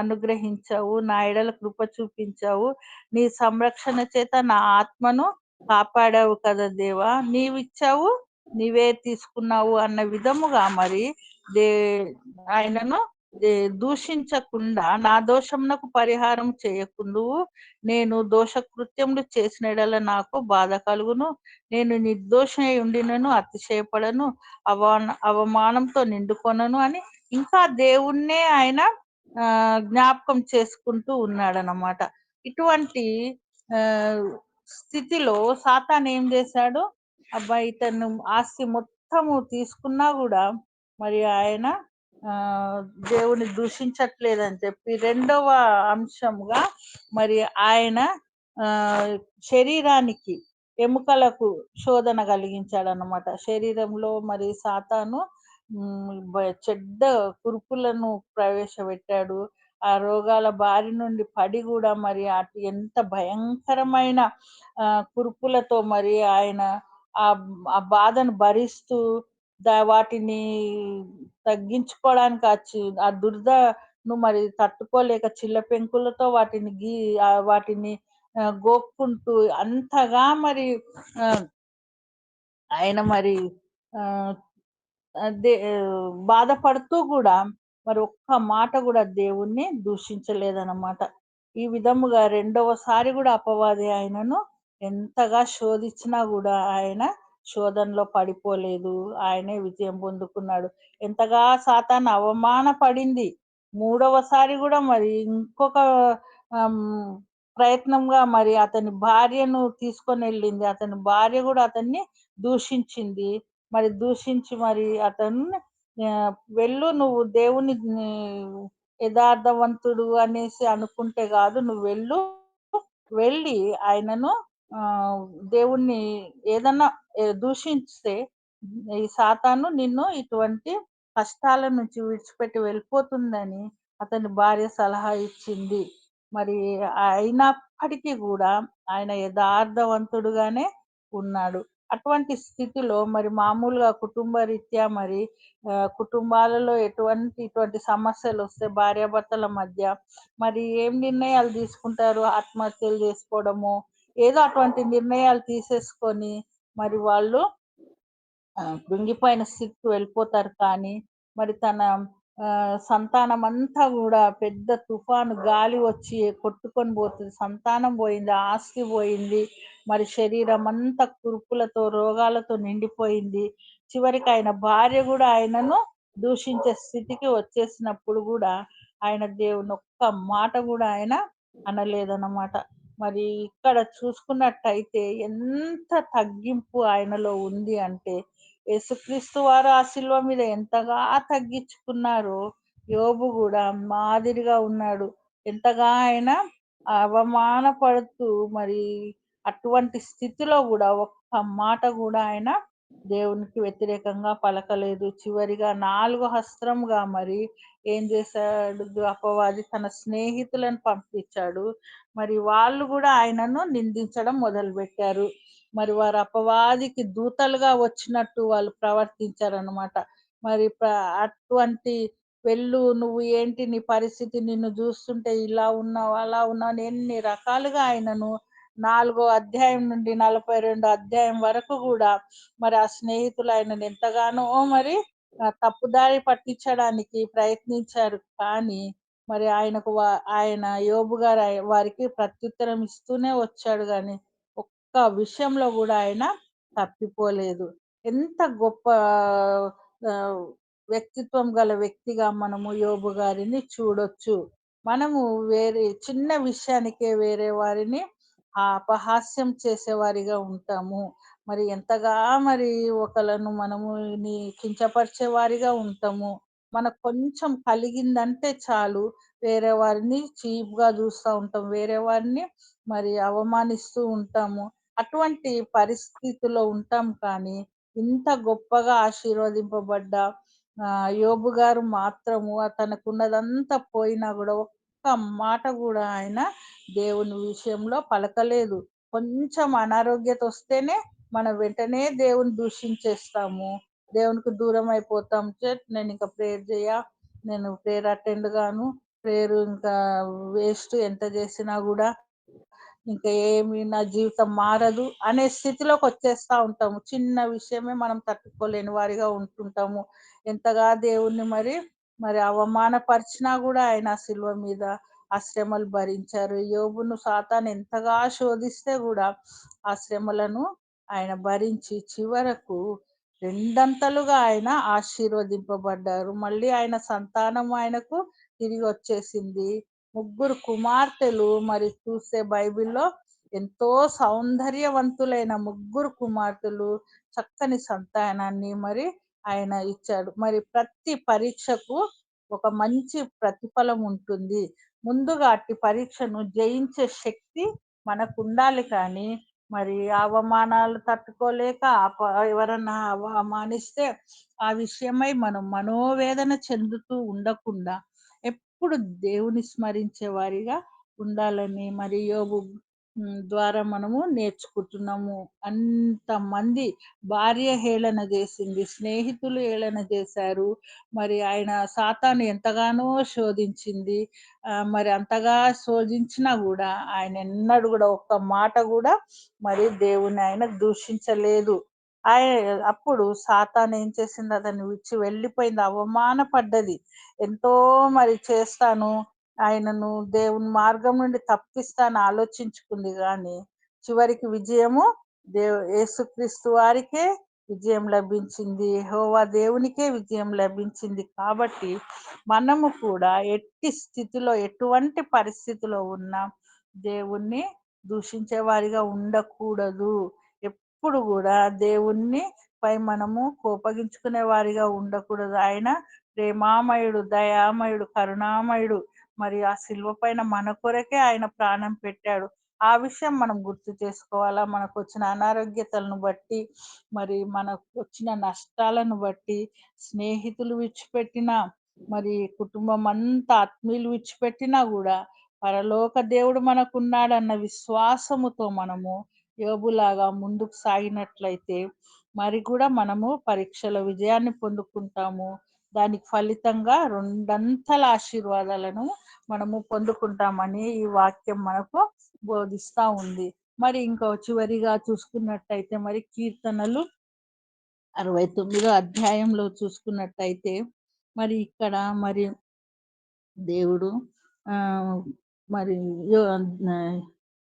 అనుగ్రహించావు, నా ఎడల కృప చూపించావు, నీ సంరక్షణ చేత నా ఆత్మను కాపాడావు కదా దేవా, నీవిచ్చావు నీవే తీసుకున్నావు అన్న విధముగా మరి దే ఆయనను దూషించకుండా, నా దోషమునకు పరిహారం చేయకుండు, నేను దోషకృత్యములు చేసిన యెడల నాకు బాధ కలుగును, నేను నిర్దోషి ఉండినను అతిశయపడను, అవమానంతో నిండుకొనను అని ఇంకా దేవుణ్ణే ఆయన జ్ఞాపకం చేసుకుంటూ ఉన్నాడనమాట. ఇటువంటి ఆ స్థితిలో సాతాను ఏం చేశాడు, అబ్బాయి ఇతను ఆస్తి మొత్తము తీసుకున్నా కూడా మరి ఆయన ఆ దేవుని దూషించట్లేదని చెప్పి రెండవ అంశంగా మరి ఆయన ఆ శరీరానికి ఎముకలకు శోధన కలిగించాడన్నమాట. శరీరంలో మరి సాతాను చెడ్డ కురుపులను ప్రవేశపెట్టాడు. ఆ రోగాల బారి నుండి పడి గూడా మరి అటు ఎంత భయంకరమైన కురుపులతో మరి ఆయన ఆ బాధను భరిస్తూ వాటిని తగ్గించుకోవడానికి ఆ దురదను మరి తట్టుకోలేక చిల్ల పెంకులతో వాటిని గోక్కుంటూ అంతగా మరి ఆహ్, ఆయన మరి ఆహ్, బాధపడుతూ గూడా మరి ఒక్క మాట గూడా దేవుణ్ణి దూషించలేదన్నమాట. ఈ విధముగా రెండవసారి గూడా అపవాది ఆయనను ఎంతగా శోధిచ్చినా గూడా ఆయన శోధనలో పడిపోలేదు. ఆయనే విజయం పొందుకున్నాడు. ఎంతగా సాతాను అవమానపడింది. మూడవసారి గూడా మరి ఇంకొక ఆహ్, హ్మ్, ప్రయత్నంగా మరి అతని భార్యను తీసుకొనెళ్ళింది. అతని భార్య గూడా అతన్ని దూషించింది. మరి దూషించి మరి అతన్ని వెళ్ళు నువ్వు దేవుని యథార్థవంతుడు అనేసి అనుకుంటే గాదు. నువ్వు వెళ్ళు. వెళ్ళి ఆయనను ఆహ్, దేవుణ్ణి ఏదన్నా దూషిస్తే ఈ సాతాను నిన్ను ఇటువంటి కష్టాల నుంచి విడిచిపెట్టి వెళ్ళిపోతుందని అతని భార్య సలహా ఇచ్చింది. మరి అయినప్పటికీ గూడా ఆయన యథార్థవంతుడుగానే ఉన్నాడు. అటువంటి స్థితిలో మరి మామూలుగా కుటుంబరీత్యా మరి కుటుంబాలలో ఇటువంటి సమస్యలొస్తే భార్యాభర్తల మధ్య మరి ఏం నిర్ణయాలు తీసుకుంటారు? ఆత్మహత్యలు చేసుకోవడమో, ఏదో అటువంటి నిర్ణయాలు తీసేసుకొని మరి వాళ్ళు కృంగిపోయిన స్థితికి వెళ్ళిపోతారు కానీ, మరి తన సంతానమంతా గూడా పెద్ద తుఫాను గాలి వచ్చి కొట్టుకొని పోతది. సంతానం పోయింది, ఆస్తి పోయింది, మరి శరీరమంతా కురుపులతో, రోగాలతో నిండిపోయింది. చివరికి ఆయన భార్య గూడా ఆయనను దూషించే స్థితికి వచ్చేసినప్పుడు గూడా, ఆయన దేవుని ఒక్క మాట గూడా ఆయన అనలేదన్నమాట. మరి ఇక్కడ చూసుకున్నట్టయితే ఎంత తగ్గింపు ఆయనలో ఉంది అంటే, యేసుక్రీస్తు వారు ఆ శిలువ మీద ఎంతగా తగ్గించుకున్నారో, యోబు గూడా మాదిరిగా ఉన్నాడు. ఎంతగా ఆయన అవమానపడుతూ మరి అటువంటి స్థితిలో గూడా ఒక్క మాట గూడా ఆయన దేవునికి వ్యతిరేకంగా పలకలేదు. చివరిగా నాలుగు హస్త్రముగా మరి ఏం చేశాడు అపవాది తన స్నేహితులను పంపించాడు. మరి వాళ్ళు గూడా ఆయనను నిందించడం మొదలుపెట్టారు. మరి వారు అపవాదికి దూతలుగా వచ్చినట్టు వాళ్ళు ప్రవర్తించారనమాట. మరి అటువంటి నువ్వు ఏంటి నీ పరిస్థితి నిన్ను జూస్తుంటే ఇలా ఉన్నావు, అలా ఉన్నావు అని ఎన్ని రకాలుగా ఆయనను 4 అధ్యాయం నుండి 42 అధ్యాయం వరకు గూడా మరి ఆ స్నేహితులు ఆయనను ఎంతగానో మరి తప్పుదారి పట్టించడానికి ప్రయత్నించారు. కానీ మరి ఆయన యోబు గారు వారికి ప్రత్యుత్తరం ఇస్తూనే వచ్చాడు గానీ ఒక్క విషయంలో గూడా ఆయన తప్పిపోలేదు. ఎంత గొప్ప ఆహ్, వ్యక్తిత్వం గల వ్యక్తిగా మనము యోబు గారిని చూడొచ్చు. మనము వేరే చిన్న విషయానికే వేరే వారిని అపహాస్యం చేసేవారిగా ఉంటాము. మరి ఎంతగా మరి ఒకళ్ళను మనము కించపరిచే వారిగా ఉంటాము. మనకు కొంచెం కలిగిందంటే చాలు వేరే వారిని చీప్‌గా జూస్తా ఉంటాం. వేరే వారిని మరి అవమానిస్తూ ఉంటాము. అటువంటి పరిస్థితిలో ఉంటాం కానీ, ఇంత గొప్పగా ఆశీర్వదింపబడ్డ యోబు గారు మాత్రము తనకున్నదంతా పోయినా గూడా ఒక్క మాట గూడా ఆయన దేవుని విషయంలో పలకలేదు. కొంచెం అనారోగ్యత వస్తేనే మనం వెంటనే దేవుని దూషించేస్తాము. దేవునికి దూరం అయిపోతాం. నేనింక ప్రేయర్ నేను ప్రేయర్ అటెండ్ గాను. ప్రేయర్ ఇంకా వేస్ట్ ఎంత చేసినా గూడా ఇంకా ఏమి నా జీవితం మారదు అనే స్థితిలోకొచ్చేస్తా ఉంటాము. చిన్న విషయమే మనం తట్టుకోలేని వారిగా ఉంటుంటాము. ఎంతగా దేవుణ్ణి మరి అవమానపరిచినా గూడా ఆయన ఆ శిలువ మీద ఆ శ్రమలు భరించారు. యోబును సాతాను ఎంతగా శోధిస్తే గూడా ఆ శ్రమలను ఆయన భరించి చివరకు రెండంతలుగా ఆయన ఆశీర్వదింపబడ్డారు. మళ్ళీ ఆయన సంతానం ఆయనకు తిరిగొచ్చేసింది. ముగ్గురు కుమార్తెలు మరి చూస్తే బైబిల్‌లో ఎంతో సౌందర్యవంతులైన ముగ్గురు కుమార్తెలు, చక్కని సంతానాన్ని మరి ఆయన ఇచ్చాడు. మరి ప్రతి పరీక్షకు ఒక మంచి ప్రతిఫలం ఉంటుంది. ముందుగా అట్టి పరీక్షను జయించే శక్తి మనకుండాలి కానీ, మరి అవమానాలు తట్టుకోలేక ఎవరన్నా అవమానిస్తే ఆ విషయమై మనం మనోవేదన చెందుతూ ఉండకుండా ఎప్పుడు దేవుని స్మరించే వారిగా ఉండాలని మరి యోబు ద్వారా మనము నేర్చుకుంటున్నాము. అంతమంది భార్య హేళన చేసింది, స్నేహితులు హేళన చేశారు. మరి ఆయన సాతాను ఎంతగానో శోధించింది. మరి అంతగా శోధించినా గూడా ఆయన ఎన్నడూ గూడా ఒక్క మాట గూడా మరి దేవుని ఆయన దూషించలేదు. అప్పుడు సాతాను ఏం చేసింది? అతన్ని విడిచి వెళ్ళిపోయింది. అవమానపడ్డది. ఎంతో మరి చేస్తాను, ఆయనను దేవుని మార్గం నుండి తప్పిస్తాను ఆలోచించుకుంది గానీ, చివరికి విజయము యేసుక్రీస్తు వారికే విజయం లభించింది. యెహోవా దేవునికే విజయం లభించింది. కాబట్టి మనము కూడా ఎట్టి స్థితిలో, ఎటువంటి పరిస్థితిలో ఉన్నా దేవుణ్ణి దూషించే వారిగా ఉండకూడదు. ఎప్పుడు గూడా దేవుణ్ణి పై మనము కోపగించుకునే వారిగా ఉండకూడదు. ఆయన ప్రేమామయుడు, దయామయుడు, కరుణామయుడు. మరి ఆ శిలువ పైన మన కొరకే ఆయన ప్రాణం పెట్టాడు. ఆ విషయం మనం గుర్తు చేసుకోవాలా. మనకొచ్చిన అనారోగ్యతలను బట్టి, మరి మనకొచ్చిన నష్టాలను బట్టి, స్నేహితులు విడిచిపెట్టినా, మరి కుటుంబం అంతా ఆత్మీయులు విడిచిపెట్టినా గూడా పరలోక దేవుడు మనకున్నాడన్న విశ్వాసముతో మనము యోబులాగా ముందుకు సాగినట్లయితే మరి కూడా మనము పరీక్షలో విజయాన్ని పొందుకుంటాము. దానికి ఫలితంగా రెండంతల ఆశీర్వాదాలను మనము పొందుకుంటామని ఈ వాక్యం మనకు బోధిస్తా ఉంది. మరి ఇంకో చివరిగా చూసుకున్నట్టయితే మరి కీర్తనలు 69 అధ్యాయంలో చూసుకున్నట్టయితే మరి ఇక్కడ మరి దేవుడు ఆహ్, మరి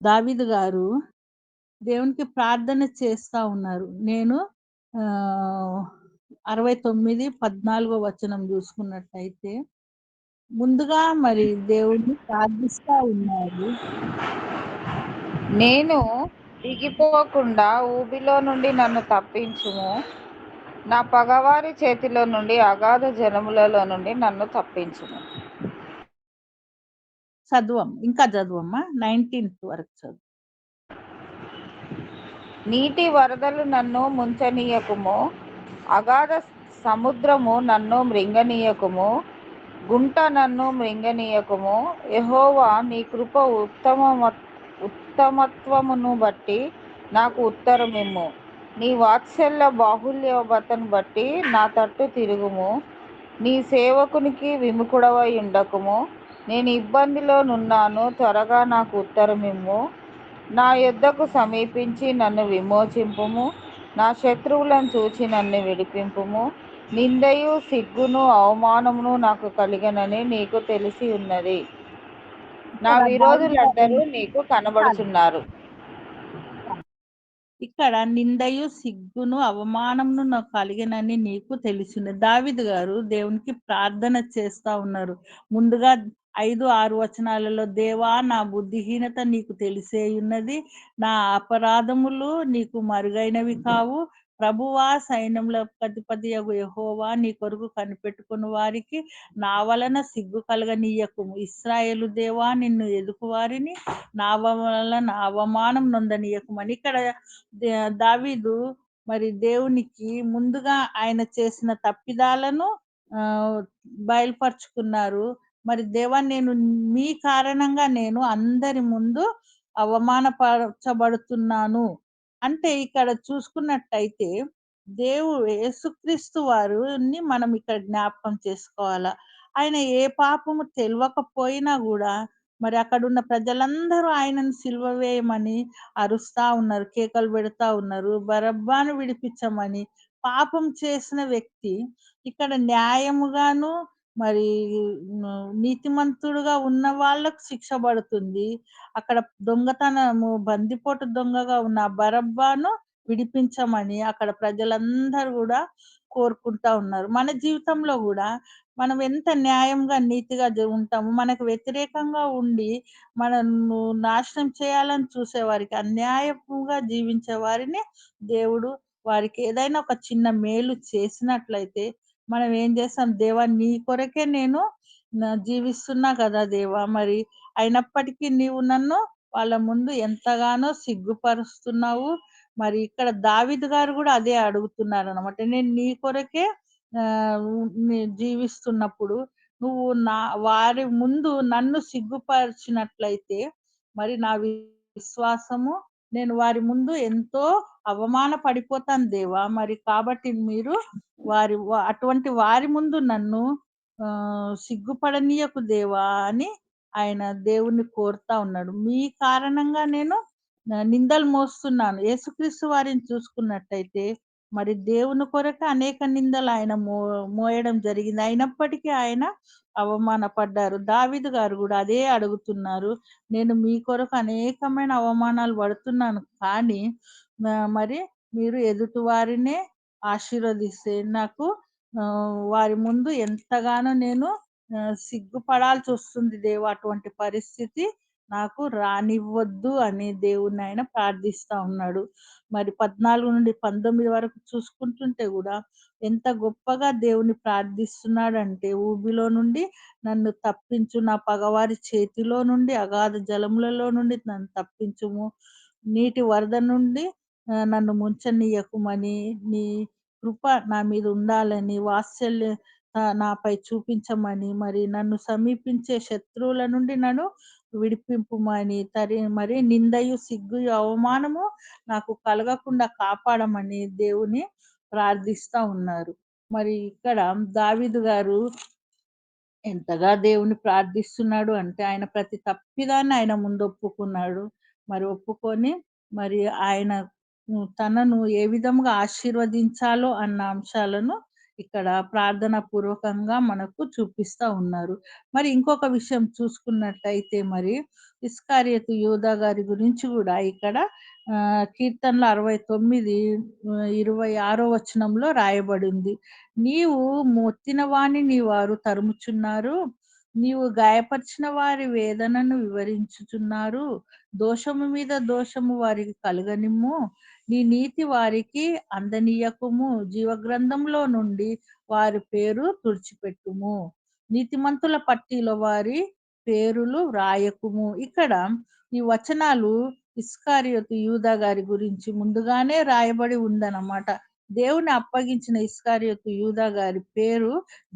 దావీదు గారు దేవునికి ప్రార్థన చేస్తా ఉన్నారు. నేను 69:14 వచనం చూసుకున్నట్టయితే ముందుగా మరి దేవుడిని ప్రార్థిస్తా ఉన్నారు. నేను దిగిపోకుండా ఊబిలో నుండి నన్ను తప్పించుము. నా పగవారి చేతిలో నుండి, అగాధ జలములలో నుండి నన్ను తప్పించుము. ఇంకా చదువమ్మా 19th వరకు చదువు. నీటి వరదలు నన్ను ముంచనీయకుము. అగాధ సముద్రము నన్ను మృంగనీయకుము. గుంట నన్ను మృంగనీయకుము. యెహోవా నీ కృప ఉత్తమత్వమును బట్టి నాకు ఉత్తరమిమ్ము. నీ వాత్సల్య బాహుల్యతను బట్టి నా తట్టు తిరుగుము. నీ సేవకునికి విముఖుడవై ఉండకుము. నేను ఇబ్బందిలో నున్నాను, త్వరగా నాకు ఉత్తరమిమ్ము. నా యొద్దకు సమీపించి నన్ను విమోచింపుము. నా శత్రువులను చూచి నన్ను విడిపింపుము. నిందయు, సిగ్గును, అవమానమును నాకు కలిగెనని నీకు తెలిసి ఉన్నది. నా ఇక్కడ దావీదు విరోధులందరూ గారు నీకు కనబడుచున్నారు. ఇక్కడ నిందయు, సిగ్గును, అవమానమును నాకు కలిగినని నీకు తెలిసినది. దావీదు గారు దేవునికి ప్రార్థన చేస్తా ఉన్నారు. ముందుగా 5, 6 వచనాలలో దేవా నా బుద్ధిహీనత నీకు తెలిసే ఉన్నది. నా అపరాధములు నీకు మరుగైనవి కావు. ప్రభువా సైన్యములకు అధిపతియగు యెహోవా నీ కొరకు కనిపెట్టుకుని వారికి నా వలన సిగ్గు కలగనీయకుము. ఇశ్రాయేలు దేవా నిన్ను ఎదుకు వారిని నా వలన అవమానం నొందనీయకుమని ఇక్కడ దావీదు మరి దేవునికి ముందుగా ఆయన చేసిన తప్పిదాలను ఆహ్, బయలుపరుచుకున్నారు. మరి దేవా నేను మీ కారణంగా నేను అందరి ముందు అవమానపరచబడుతున్నాను. అంటే ఇక్కడ చూసుకున్నట్టయితే యేసుక్రీస్తు వారిని మనం ఇక్కడ జ్ఞాపకం చేసుకోవాలా. ఆయన ఏ పాపము తెలవకపోయినా గూడా మరి అక్కడున్న ప్రజలందరూ ఆయనను సిలువ వేయమని అరుస్తా ఉన్నారు. కేకలు పెడతా ఉన్నారు. బరబ్బను విడిపించమని. పాపం చేసిన వ్యక్తి ఇక్కడ న్యాయముగాను మరి నీతిమంతుడుగా ఉన్న వాళ్ళకు శిక్ష పడుతుంది. అక్కడ దొంగతనము బందిపోటు దొంగగా ఉన్న బరబ్బను విడిపించమని అక్కడ ప్రజలందరూ గూడా కోరుకుంటా ఉన్నారు. మన జీవితంలో గూడా మనం ఎంత న్యాయంగా, నీతిగా ఉంటామో మనకు వ్యతిరేకంగా ఉండి మనను నాశనం చేయాలని చూసేవారికి, అన్యాయముగా జీవించే వారిని దేవుడు వారికి ఏదైనా ఒక చిన్న మేలు చేసినట్లయితే మనం ఏం చేస్తాం? దేవా నీ కొరకే నేను జీవిస్తున్నా కదా దేవా! మరి అయినప్పటికీ నీవు నన్ను వాళ్ళ ముందు ఎంతగానో సిగ్గుపరుస్తున్నావు. మరి ఇక్కడ దావీదు గారు గూడా అదే అడుగుతున్నారనమాట. నేను నీ కొరకే జీవిస్తున్నప్పుడు నువ్వు వారి ముందు నన్ను సిగ్గుపరిచినట్లయితే మరి నా విశ్వాసము నేను వారి ముందు ఎంతో అవమాన పడిపోతాను దేవా! మరి కాబట్టి మీరు అటువంటి వారి ముందు నన్ను సిగ్గుపడనీయకు దేవా! అని ఆయన దేవుణ్ణి కోరుతా ఉన్నాడు. మీ కారణంగా నేను నిందలు మోస్తున్నాను. యేసుక్రీస్తు వారిని చూసుకున్నట్టయితే మరి దేవుని కొరకు అనేక నిందలు ఆయన మోయడం జరిగింది. అయినప్పటికీ ఆయన అవమానపడ్డారు. దావీదు గారు గూడా అదే అడుగుతున్నారు. నేను మీ కొరకు అనేకమైన అవమానాలు పడుతున్నాను. కానీ మరి మీరు ఎదుటి వారినే ఆశీర్వదిస్తే నాకు వారి ముందు ఎంతగానో నేను సిగ్గుపడాల్సొస్తుంది దేవా! అటువంటి పరిస్థితి నాకు రానివ్వొద్దు అని దేవుడినాయన ప్రార్థిస్తా ఉన్నాడు. మరి 14-19 వరకు చూసుకుంటుంటే గూడా ఎంత గొప్పగా దేవుని ప్రార్థిస్తున్నాడంటే, ఊబిలో నుండి నన్ను తప్పించు, నా పగవారి చేతిలో నుండి, అగాధ జలములలో నుండి నన్ను తప్పించుము. నీటి వరద నుండి నన్ను ముంచనీయకుమని, నీ కృప నా మీద ఉండాలని, వాత్సల్యం నాపై చూపించమని, మరి నన్ను సమీపించే శత్రువుల నుండి నన్ను విడిపింపుమని, మరి నిందయు, సిగ్గుయు, అవమానము నాకు కలగకుండా కాపాడమని దేవుని ప్రార్థిస్తా ఉన్నారు. మరి ఇక్కడ దావీదు గారు ఎంతగా దేవుని ప్రార్థిస్తున్నాడు అంటే, ఆయన ప్రతి తప్పిదాన్ని ఆయన ముందు ఒప్పుకున్నాడు. మరి ఒప్పుకొని మరి ఆయన తనను ఏ విధముగా ఆశీర్వదించాలో అన్న అంశాలను ఇక్కడ ప్రార్థనా పూర్వకంగా మనకు చూపిస్తా ఉన్నారు. మరి ఇంకొక విషయం చూసుకున్నట్టయితే మరి ఇస్కారియోతు యూదా గారి గురించి గూడా ఇక్కడ కీర్తనలు 69 26 వచనంలో రాయబడింది. నీవు మొత్తిన వానిని వారు తరుముచున్నారు. నీవు గాయపరిచిన వారి వేదనను వివరించుచున్నారు. దోషము మీద దోషము వారికి కలుగనిమ్ము. నీ నీతి వారికి అందనీయకుము. జీవగ్రంథంలో నుండి వారి పేరు తుడిచిపెట్టుము. నీతిమంతుల పట్టీలో వారి పేరులు వ్రాయకుము. ఇక్కడ ఈ వచనాలు ఇస్కారియోతు యూదా గారి గురించి ముందుగానే రాయబడి ఉందన్నమాట. దేవుని అప్పగించిన ఇస్కారియోతు యూదా గారి పేరు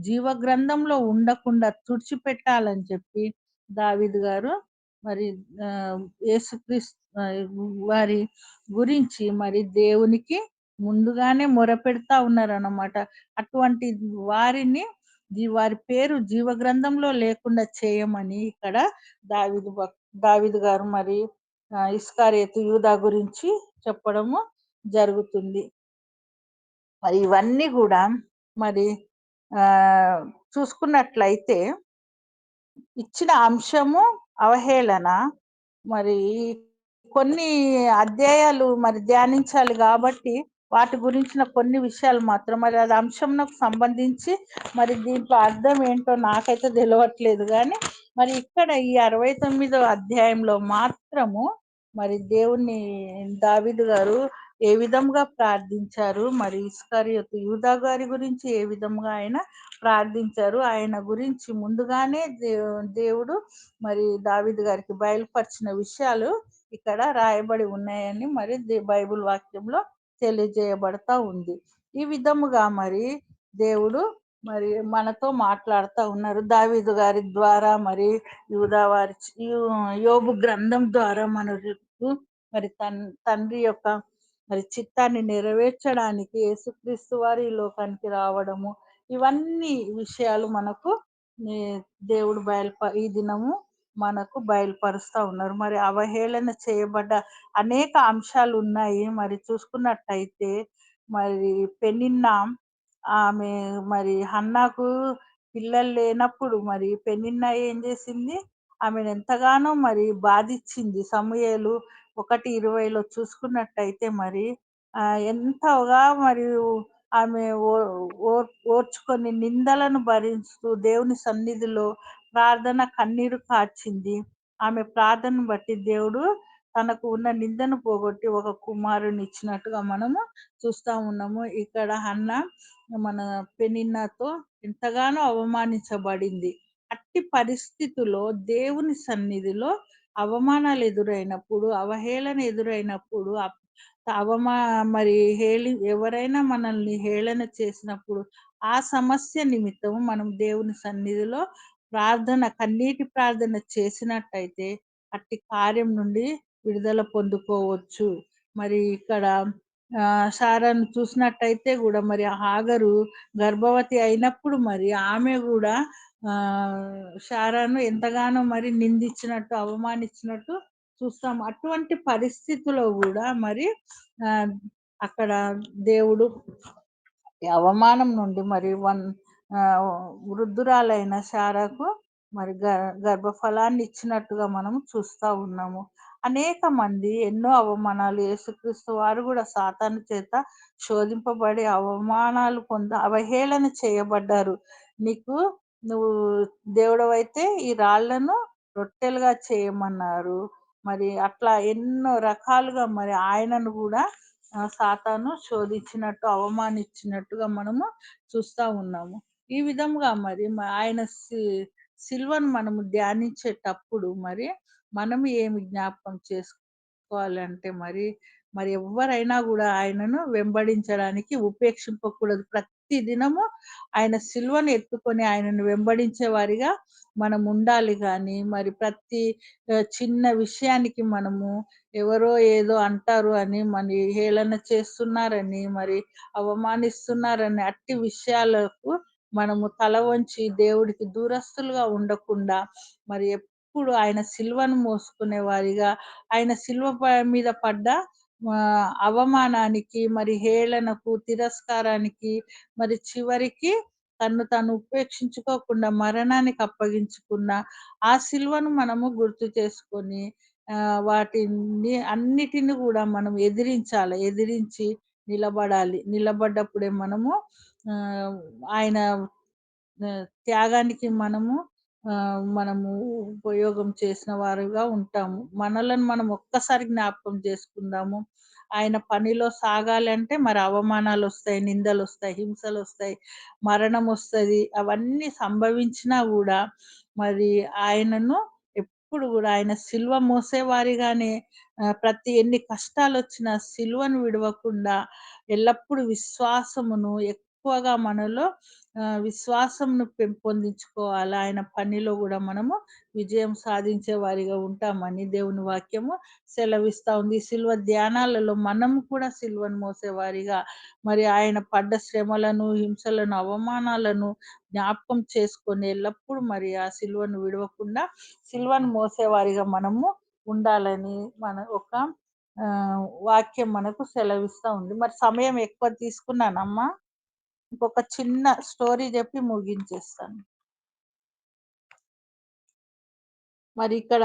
జీవగ్రంథంలో ఉండకుండా తుడిచిపెట్టాలని చెప్పి దావీదు గారు మరి యేసుక్రీస్తు వారి గురించి మరి దేవునికి ముందుగానే మొరపెడతా ఉన్నారన్నమాట. అటువంటి వారిని వారి పేరు జీవగ్రంథంలో లేకుండా చేయమని ఇక్కడ దావీదు దావీదు గారు మరి ఇస్కారియోతు యూదా గురించి చెప్పడము జరుగుతుంది. మరి ఇవన్నీ గూడా మరి చూసుకున్నట్లయితే ఇచ్చిన అంశము అవహేళన. మరి కొన్ని అధ్యాయాలు మరి ధ్యానించాలి గాబట్టి, వాటి గురించిన కొన్ని విషయాలు మాత్రం మరి అది అంశంనకు సంబంధించి మరి దీంట్లో అర్థం ఏంటో నాకైతే తెలవట్లేదు గానీ, మరి ఇక్కడ ఈ 69వ అధ్యాయంలో మాత్రము మరి దేవుణ్ణి దావీదు గారు ఏ విధంగా ప్రార్థించారు, మరి ఇస్కరియోతు యూదా గారి గురించి ఏ విధంగా ఆయన ప్రార్థించారు, ఆయన గురించి ముందుగానే దేవుడు మరి దావీదు గారికి బయలుపరిచిన విషయాలు ఇక్కడ రాయబడి ఉన్నాయని మరి బైబిల్ వాక్యంలో తెలియజేయబడతా ఉంది. ఈ విధముగా మరి దేవుడు మరి మనతో మాట్లాడుతా ఉన్నారు. దావీదు గారి ద్వారా మరి యూదా వారి యోబు గ్రంథం ద్వారా మనకు మరి తండ్రి యొక్క మరి చిత్తాన్ని నెరవేర్చడానికి యేసుక్రీస్తు వారు ఈ లోకానికి రావడము, ఇవన్నీ విషయాలు మనకు ఈ దేవుడు ఈ దినము మనకు బయలుపరుస్తా ఉన్నారు. మరి అవహేళన చేయబడ్డ అనేక అంశాలు ఉన్నాయి. మరి చూసుకున్నట్టయితే మరి పెనిన్నా ఆమె మరి హన్నాకు పిల్లలు లేనప్పుడు మరి పెనిన్నా ఏం చేసింది? ఆమెను ఎంతగానో మరి బాధించింది. సమూయేలు 1:20లో చూసుకున్నట్టయితే మరి ఎంతగా మరియు ఆమె ఓర్చుకొని నిందలను భరిస్తూ దేవుని సన్నిధిలో ప్రార్థన కన్నీరు కార్చింది. ఆమె ప్రార్థనను బట్టి దేవుడు తనకు ఉన్న నిందను పోగొట్టి ఒక కుమారుని ఇచ్చినట్టుగా మనము చూస్తా ఉన్నాము. ఇక్కడ హన్న మన పెనిన్నాతో ఎంతగానో అవమానించబడింది. అట్టి పరిస్థితిలో దేవుని సన్నిధిలో అవమానాలు ఎదురైనప్పుడు, అవహేళన ఎదురైనప్పుడు, అవమా మరి ఎవరైనా మనల్ని హేళన చేసినప్పుడు, ఆ సమస్య నిమిత్తం మనం దేవుని సన్నిధిలో కన్నీటి ప్రార్థన చేసినట్టయితే, అట్టి కార్యం నుండి విడుదల పొందుకోవచ్చు. మరి ఇక్కడ శారాను చూసినట్టయితే గూడా మరి హాగరు గర్భవతి అయినప్పుడు మరి ఆమె గూడా శారాను ఎంతగానో మరి నిందించినట్టు, అవమానించినట్టు చూస్తాం. అటువంటి పరిస్థితిలో గూడా మరి ఆహ్, అక్కడ దేవుడు ఈ అవమానం నుండి మరి ఆహ్, వృద్ధురాలైన శారాకు మరి గర్భఫలాన్ని ఇచ్చినట్టుగా మనము చూస్తా ఉన్నాము. అనేక మంది ఎన్నో అవమానాలు యేసుక్రీస్తు వారు గూడా సాతాను చేత శోధింపబడి అవమానాలు అవహేళన చేయబడ్డారు. నీకు నువ్వు దేవుడవైతే ఈ రాళ్ళను రొట్టెలుగా చేయమన్నారు. మరి అట్లా ఎన్నో రకాలుగా మరి ఆయనను గూడా సాతాను శోధించినట్టు, అవమానించినట్టుగా మనము చూస్తా ఉన్నాము. ఈ విధంగా మరి ఆయన సిలువను మనము ధ్యానించేటప్పుడు మరి మనం ఏమి జ్ఞాపకం చేసుకోవాలంటే మరి ఎవ్వరైనా గూడా ఆయనను వెంబడించడానికి ఉపేక్షింపకూడదు. ప్రతి దినము ఆయన సిలువను ఎత్తుకొని ఆయనను వెంబడించే వారిగా మనం ఉండాలి గానీ, మరి ప్రతి చిన్న విషయానికి మనము ఎవరో ఏదో అంటారు అని హేళన చేస్తున్నారని, మరి అవమానిస్తున్నారని అట్టి విషయాలకు మనము తల వంచి దేవుడికి దూరస్తులుగా ఉండకుండా, మరి ఎప్పుడు ఆయన సిలువను మోసుకునే వారిగా, ఆయన సిలువ మీద పడ్డ అవమానానికి, మరి హేళనకు, తిరస్కారానికి, మరి చివరికి తన్ను తాను ఉపేక్షించుకోకుండా మరణానికి అప్పగించుకున్న ఆ సిలువను మనము గుర్తు చేసుకొని వాటిని అన్నిటిని గూడా మనం ఎదిరించాలి. ఎదిరించి నిలబడాలి. నిలబడ్డప్పుడే మనము ఆహ్, ఆయన త్యాగానికి మనము ఉపయోగం చేసిన వారుగా ఉంటాము. మనలను మనం ఒక్కసారి జ్ఞాపకం చేసుకుందాము. ఆయన పనిలో సాగాలంటే మరి అవమానాలొస్తాయి, నిందలొస్తాయి, హింసలొస్తాయి, మరణమొస్తది. అవన్నీ సంభవించినా గూడా మరి ఆయనను ఎప్పుడు గూడా ఆయన సిలువ మోసేవారిగానే ఎన్ని కష్టాలొచ్చినా సిలువను విడవకుండా ఎల్లప్పుడూ విశ్వాసమును ఎక్కువగా మనలో విశ్వాసంను పెంపొందించుకోవాలి. ఆయన పనిలో గూడా మనము విజయం సాధించే వారిగా ఉంటామని దేవుని వాక్యము సెలవిస్తా ఉంది. ఈ సిలువ ధ్యానాలలో మనం కూడా సిలువను మోసేవారిగా మరి ఆయన పడ్డ శ్రమలను, హింసలను, అవమానాలను జ్ఞాపకం చేసుకొని ఎల్లప్పుడూ మరి ఆ సిలువను విడవకుండా సిలువను మోసేవారిగా మనము ఉండాలని ఒక వాక్యం మనకు సెలవిస్తా ఉంది. మరి సమయం ఎక్కువ తీసుకున్నానమ్మా? ఇంకొక చిన్న స్టోరీ జెప్పి ముగించేస్తాను. మరి ఇక్కడ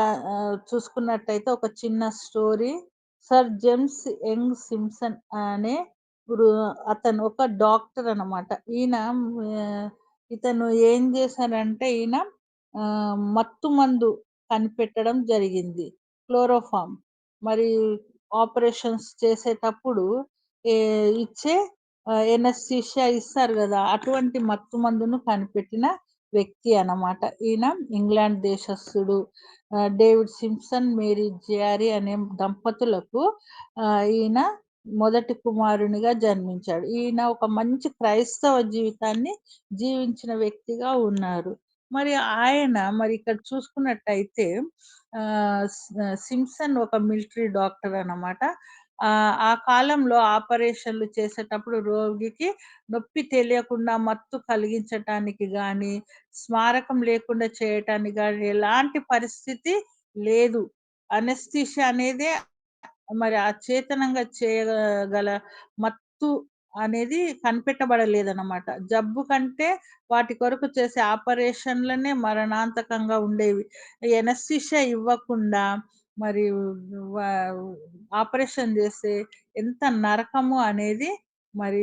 చూసుకున్నట్టయితే ఒక చిన్న story. Sir James young Simpson అనే ఇప్పుడు అతను ఒక డాక్టర్ అన్నమాట. ఇతను ఏం చేశారంటే మత్తు మందు కనిపెట్టడం జరిగింది. క్లోరోఫార్మ్. మరి ఆపరేషన్స్ చేసేటప్పుడు ఏ ఇచ్చే ఎనస్థీషియా ఇస్తారు గదా! అటువంటి మత్తు మందును కనిపెట్టిన వ్యక్తి అన్నమాట. ఇంగ్లాండ్ దేశస్థుడు. డేవిడ్ సింప్సన్, మేరీ జియారీ అనే దంపతులకు ఈయన మొదటి కుమారునిగా జన్మించాడు. ఈయన ఒక మంచి క్రైస్తవ జీవితాన్ని జీవించిన వ్యక్తిగా ఉన్నారు. మరి ఇక్కడ చూసుకున్నట్టయితే సింప్సన్ ఒక మిలిటరీ డాక్టర్ అన్నమాట. ఆ కాలంలో ఆపరేషన్‌లు చేసేటప్పుడు రోగికి నొప్పి తెలియకుండా మత్తు కలిగించటానికి గాని, స్మారకం లేకుండా చేయటానికి గాని ఎలాంటి పరిస్థితి లేదు. అనస్థీషియా అనేదే మరి అచేతనంగా చేయగల మత్తు అనేది కనిపెట్టబడలేదన్నమాట. జబ్బు కంటే వాటి కొరకు చేసే ఆపరేషన్‌లనే మరణాంతకంగా ఉండేవి. ఎనస్థీషియా ఇవ్వకుండా మరి వ ఆపరేషన్ చేస్తే ఎంత నరకము అనేది మరి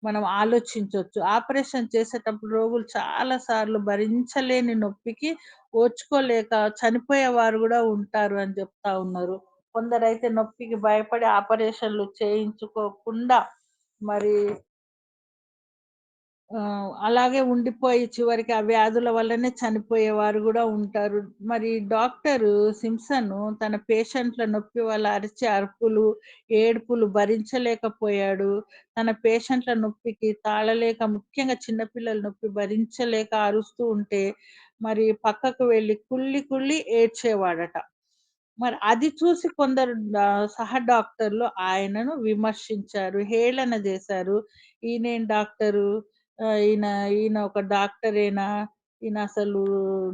మనం ఆలోచించొచ్చు. ఆపరేషన్ చేసేటప్పుడు రోగులు చాలా సార్లు భరించలేని నొప్పికి ఓర్చుకోలేక చనిపోయేవారు గూడా ఉంటారు అని చెప్తా ఉన్నారు. కొందరైతే నొప్పికి భయపడి ఆపరేషన్‌లు చేయించుకోకుండా మరి అలాగే ఉండిపోయి చివరికి ఆ వ్యాధుల వల్లనే చనిపోయేవారు గూడా ఉంటారు. మరి డాక్టరు సింప్సను తన పేషెంట్‌ల నొప్పి వల్ల అరిచే అరుపులు, ఏడుపులు భరించలేకపోయాడు. తన పేషెంట్‌ల నొప్పికి తాళలేక ముఖ్యంగా చిన్న పిల్లల నొప్పి భరించలేక అరుస్తూ ఉంటే, మరి పక్కకు వెళ్లి కుళ్ళి కుళ్ళి ఏడ్చేవాడట. మరి అది చూసి కొందరు సహ డాక్టర్లు ఆయనను విమర్శించారు, హేళన జేశారు. ఈయనేం డాక్టరు, ఈయన ఈయన ఒక డాక్టరేనా? ఈయనసలు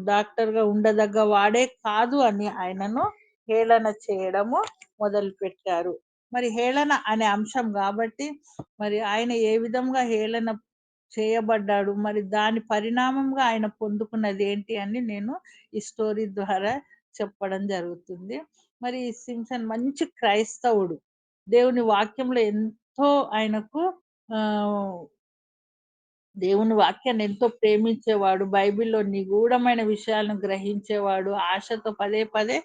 డాక్టర్‌గా ఉండదగ్గ వాడే కాదు అని ఆయనను హేళన చేయడము మొదలుపెట్టారు. మరి హేళన అనే అంశం గాబట్టి, మరి ఆయన ఏ విధంగా హేళన చేయబడ్డాడు, మరి దాని పరిణామంగా ఆయన పొందుకున్నదేంటి అని నేను ఈ స్టోరీ ద్వారా చెప్పడం జరుగుతుంది. మరి సింప్సన్ మంచి క్రైస్తవుడు. దేవుని వాక్యంలో ఎంతో ఆయనకు ఆహ్ దేవుని వాక్యాన్ని ఎంతో ప్రేమించేవాడు. బైబిల్‌లో నిగూఢమైన విషయాలను గ్రహించేవాడు. ఆశతో పదే పదే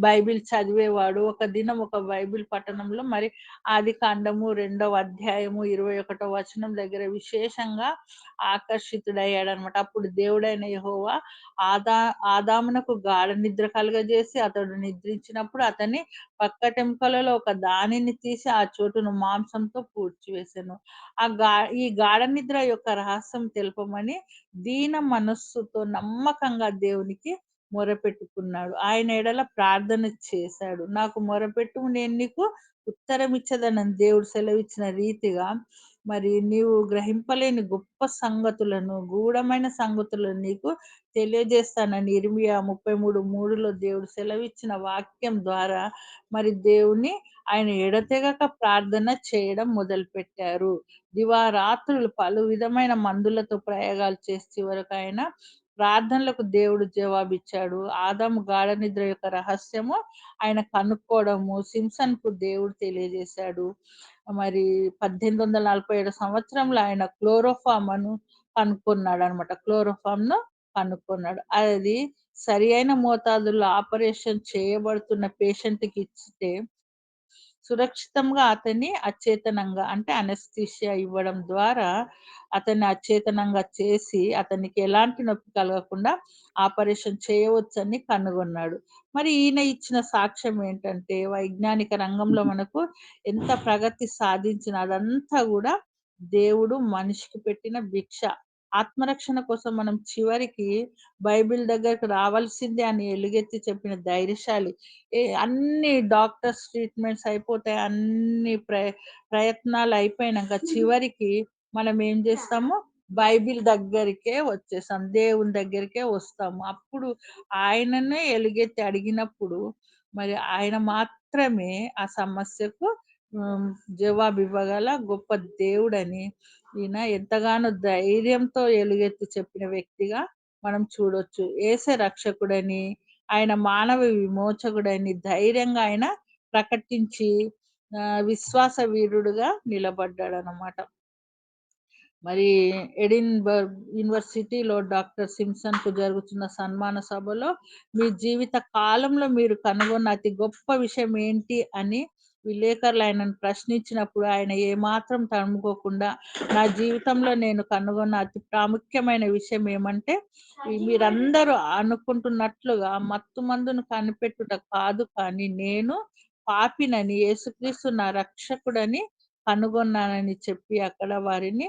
బైబిల్ చదివేవాడు. ఒక దినం ఒక బైబిల్ పఠనంలో మరి ఆదికాండము 2వ అధ్యాయము 21వ వచనం దగ్గర విశేషంగా ఆకర్షితుడయ్యాడనమాట. అప్పుడు దేవుడైన యెహోవా ఆదా ఆదామునకు గాఢ నిద్ర కలుగజేసి అతడు నిద్రించినప్పుడు అతని పక్కటెముకలలో ఒక దానిని తీసి ఆ చోటును మాంసంతో పూడ్చివేసెను. ఆ గా ఈ గాఢ నిద్ర యొక్క రహస్యం తెలుపమని దీన మనస్సుతో నమ్మకంగా దేవునికి మొరపెట్టుకున్నాడు. ఆయన ఎడల ప్రార్థన చేశాడు. నాకు మొరపెట్టుము నేను నీకు ఉత్తరమిచ్చేదనని దేవుడు సెలవిచ్చిన రీతిగా మరి నీవు గ్రహింపలేని గొప్ప సంగతులను, గూఢమైన సంగతులను నీకు తెలియజేస్తానని ఇర్మియా 33:3లో దేవుడు సెలవిచ్చిన వాక్యం ద్వారా మరి దేవుని ఆయన ఎడతెగక ప్రార్థన చేయడం మొదలుపెట్టారు. దివారాత్రులు పలు విధమైన మందులతో ప్రయోగాలు చేసి చివరకాయన ప్రార్థనలకు దేవుడు జవాబిచ్చాడు. ఆదాము గాఢ నిద్ర యొక్క రహస్యము ఆయన కనుక్కోవడము సింప్సన్‌కు దేవుడు తెలియజేశాడు. మరి 1847 సంవత్సరంలో ఆయన క్లోరోఫార్మ్‌ను కనుక్కున్నాడనమాట. క్లోరోఫార్మ్‌ను కనుక్కున్నాడు. అది సరి అయిన మోతాదులో ఆపరేషన్ చేయబడుతున్న పేషెంట్‌కి ఇస్తే సురక్షితంగా అతన్ని అచేతనంగా అంటే అనస్థీషియా ఇవ్వడం ద్వారా అతన్ని అచేతనంగా చేసి అతనికి ఎలాంటి నొప్పి కలగకుండా ఆపరేషన్ చేయవచ్చని కనుగొన్నాడు. మరి ఈయన ఇచ్చిన సాక్ష్యం ఏంటంటే వైజ్ఞానిక రంగంలో మనకు ఎంత ప్రగతి సాధించినా అదంతా గూడా దేవుడు మనిషికి పెట్టిన భిక్ష. ఆత్మరక్షణ కోసం మనం చివరికి బైబిల్ దగ్గరకు రావాల్సిందే అని ఎలుగెత్తి చెప్పిన ధైర్యశాలి. అన్ని డాక్టర్స్ ట్రీట్మెంట్స్ అయిపోతాయి. అన్ని ప్రయత్నాలు అయిపోయినంక చివరికి మనం ఏం జేస్తాము? బైబిల్ దగ్గరికే వచ్చేసాం. దేవుని దగ్గరికే వస్తాము. అప్పుడు ఆయననే ఎలుగెత్తి అడిగినప్పుడు మరి ఆయన మాత్రమే ఆ సమస్యకు హ్మ్, జవాబివ్వగల గొప్ప దేవుడని ఈయన ఎంతగానో ధైర్యంతో ఎలుగెత్తి చెప్పిన వ్యక్తిగా మనం చూడొచ్చు. యేసే రక్షకుడని, ఆయన మానవ విమోచకుడని ధైర్యంగా ఆయన ప్రకటించి విశ్వాస వీరుడుగా నిలబడ్డాడనమాట. మరి ఎడిన్‌బర్గ్ యూనివర్సిటీలో డాక్టర్ సింప్సన్‌కు జరుగుతున్న సన్మాన సభలో మీ జీవిత కాలంలో మీరు కనుగొన్న అతి గొప్ప విషయం ఏంటి అని విలేకరులు ఆయనను ప్రశ్నించినప్పుడు ఆయన ఏమాత్రం తడుముకోకుండా నా జీవితంలో నేను కనుగొన్న అతి ప్రాముఖ్యమైన విషయం ఏమంటే మీరందరూ అనుకుంటున్నట్లుగా మత్తు మందును కనిపెట్టుట కాదు కానీ నేను పాపినని యేసుక్రీస్తు నా రక్షకుడని కనుగొన్నానని చెప్పి అక్కడ వారిని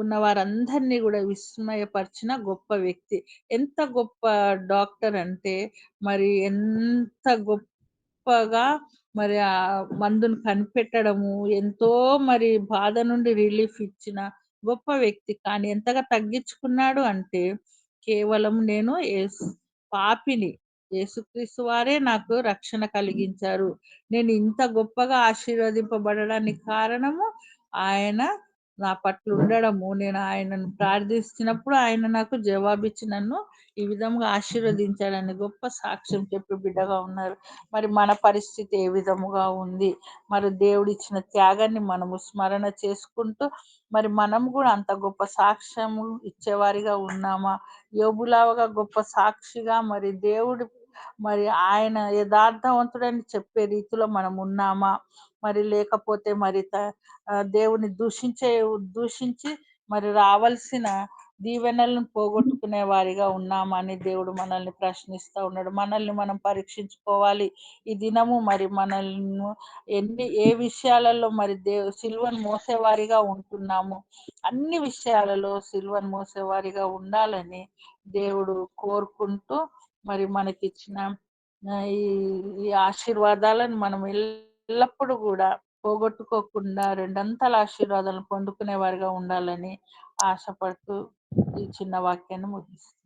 ఉన్న వారందరినీ గూడా విస్మయపరిచిన గొప్ప వ్యక్తి. ఎంత గొప్ప డాక్టర్ అంటే మరి ఎంత గొప్పగా మరి మందును కనిపెట్టడము, ఎంతో మరి బాధ నుండి రిలీఫ్ ఇచ్చిన గొప్ప వ్యక్తి. కానీ ఎంతగా తగ్గించుకున్నాడు అంటే కేవలం నేను పాపిని. యేసుక్రీస్తు వారే నాకు రక్షణ కలిగించారు. నేను ఇంత గొప్పగా ఆశీర్వదింపబడడానికి కారణము ఆయన నా పట్ల ఉండడము, నేను ఆయనను ప్రార్థిస్తున్నప్పుడు ఆయన నాకు జవాబిచ్చి నన్ను ఈ విధంగా ఆశీర్వదించాడని గొప్ప సాక్ష్యం చెప్పే బిడ్డగా ఉన్నారు. మరి మన పరిస్థితి ఏ విధముగా ఉంది? మరి దేవుడిచ్చిన త్యాగాన్ని మనము స్మరణ చేసుకుంటూ మరి మనం గూడా అంత గొప్ప సాక్ష్యము ఇచ్చేవారిగా ఉన్నామా? యోబులాగా గొప్ప సాక్షిగా మరి దేవుడు మరి ఆయన యథార్థవంతుడని చెప్పే రీతిలో మనం ఉన్నామా? మరి లేకపోతే మరి దేవుని దూషించి మరి రావాల్సిన దీవెనలను పోగొట్టుకునే వారిగా ఉన్నామని దేవుడు మనల్ని ప్రశ్నిస్తా ఉన్నాడు. మనల్ని మనం పరీక్షించుకోవాలి. ఈ దినము మరి మనల్ని ఏ విషయాలలో మరి సిలువను మోసేవారిగా ఉంటున్నాము. అన్ని విషయాలలో సిలువను మోసేవారిగా ఉండాలని దేవుడు కోరుకుంటూ మరి మనకిచ్చిన ఈ ఈ ఆశీర్వాదాలను మనం ఎల్లప్పుడూ కూడా పోగొట్టుకోకుండా రెండంతల ఆశీర్వాదాలను పొందుకునే వారిగా ఉండాలని ఆశపడుతూ ఈ చిన్న వాక్యాన్ని ముగిస్తున్నాను.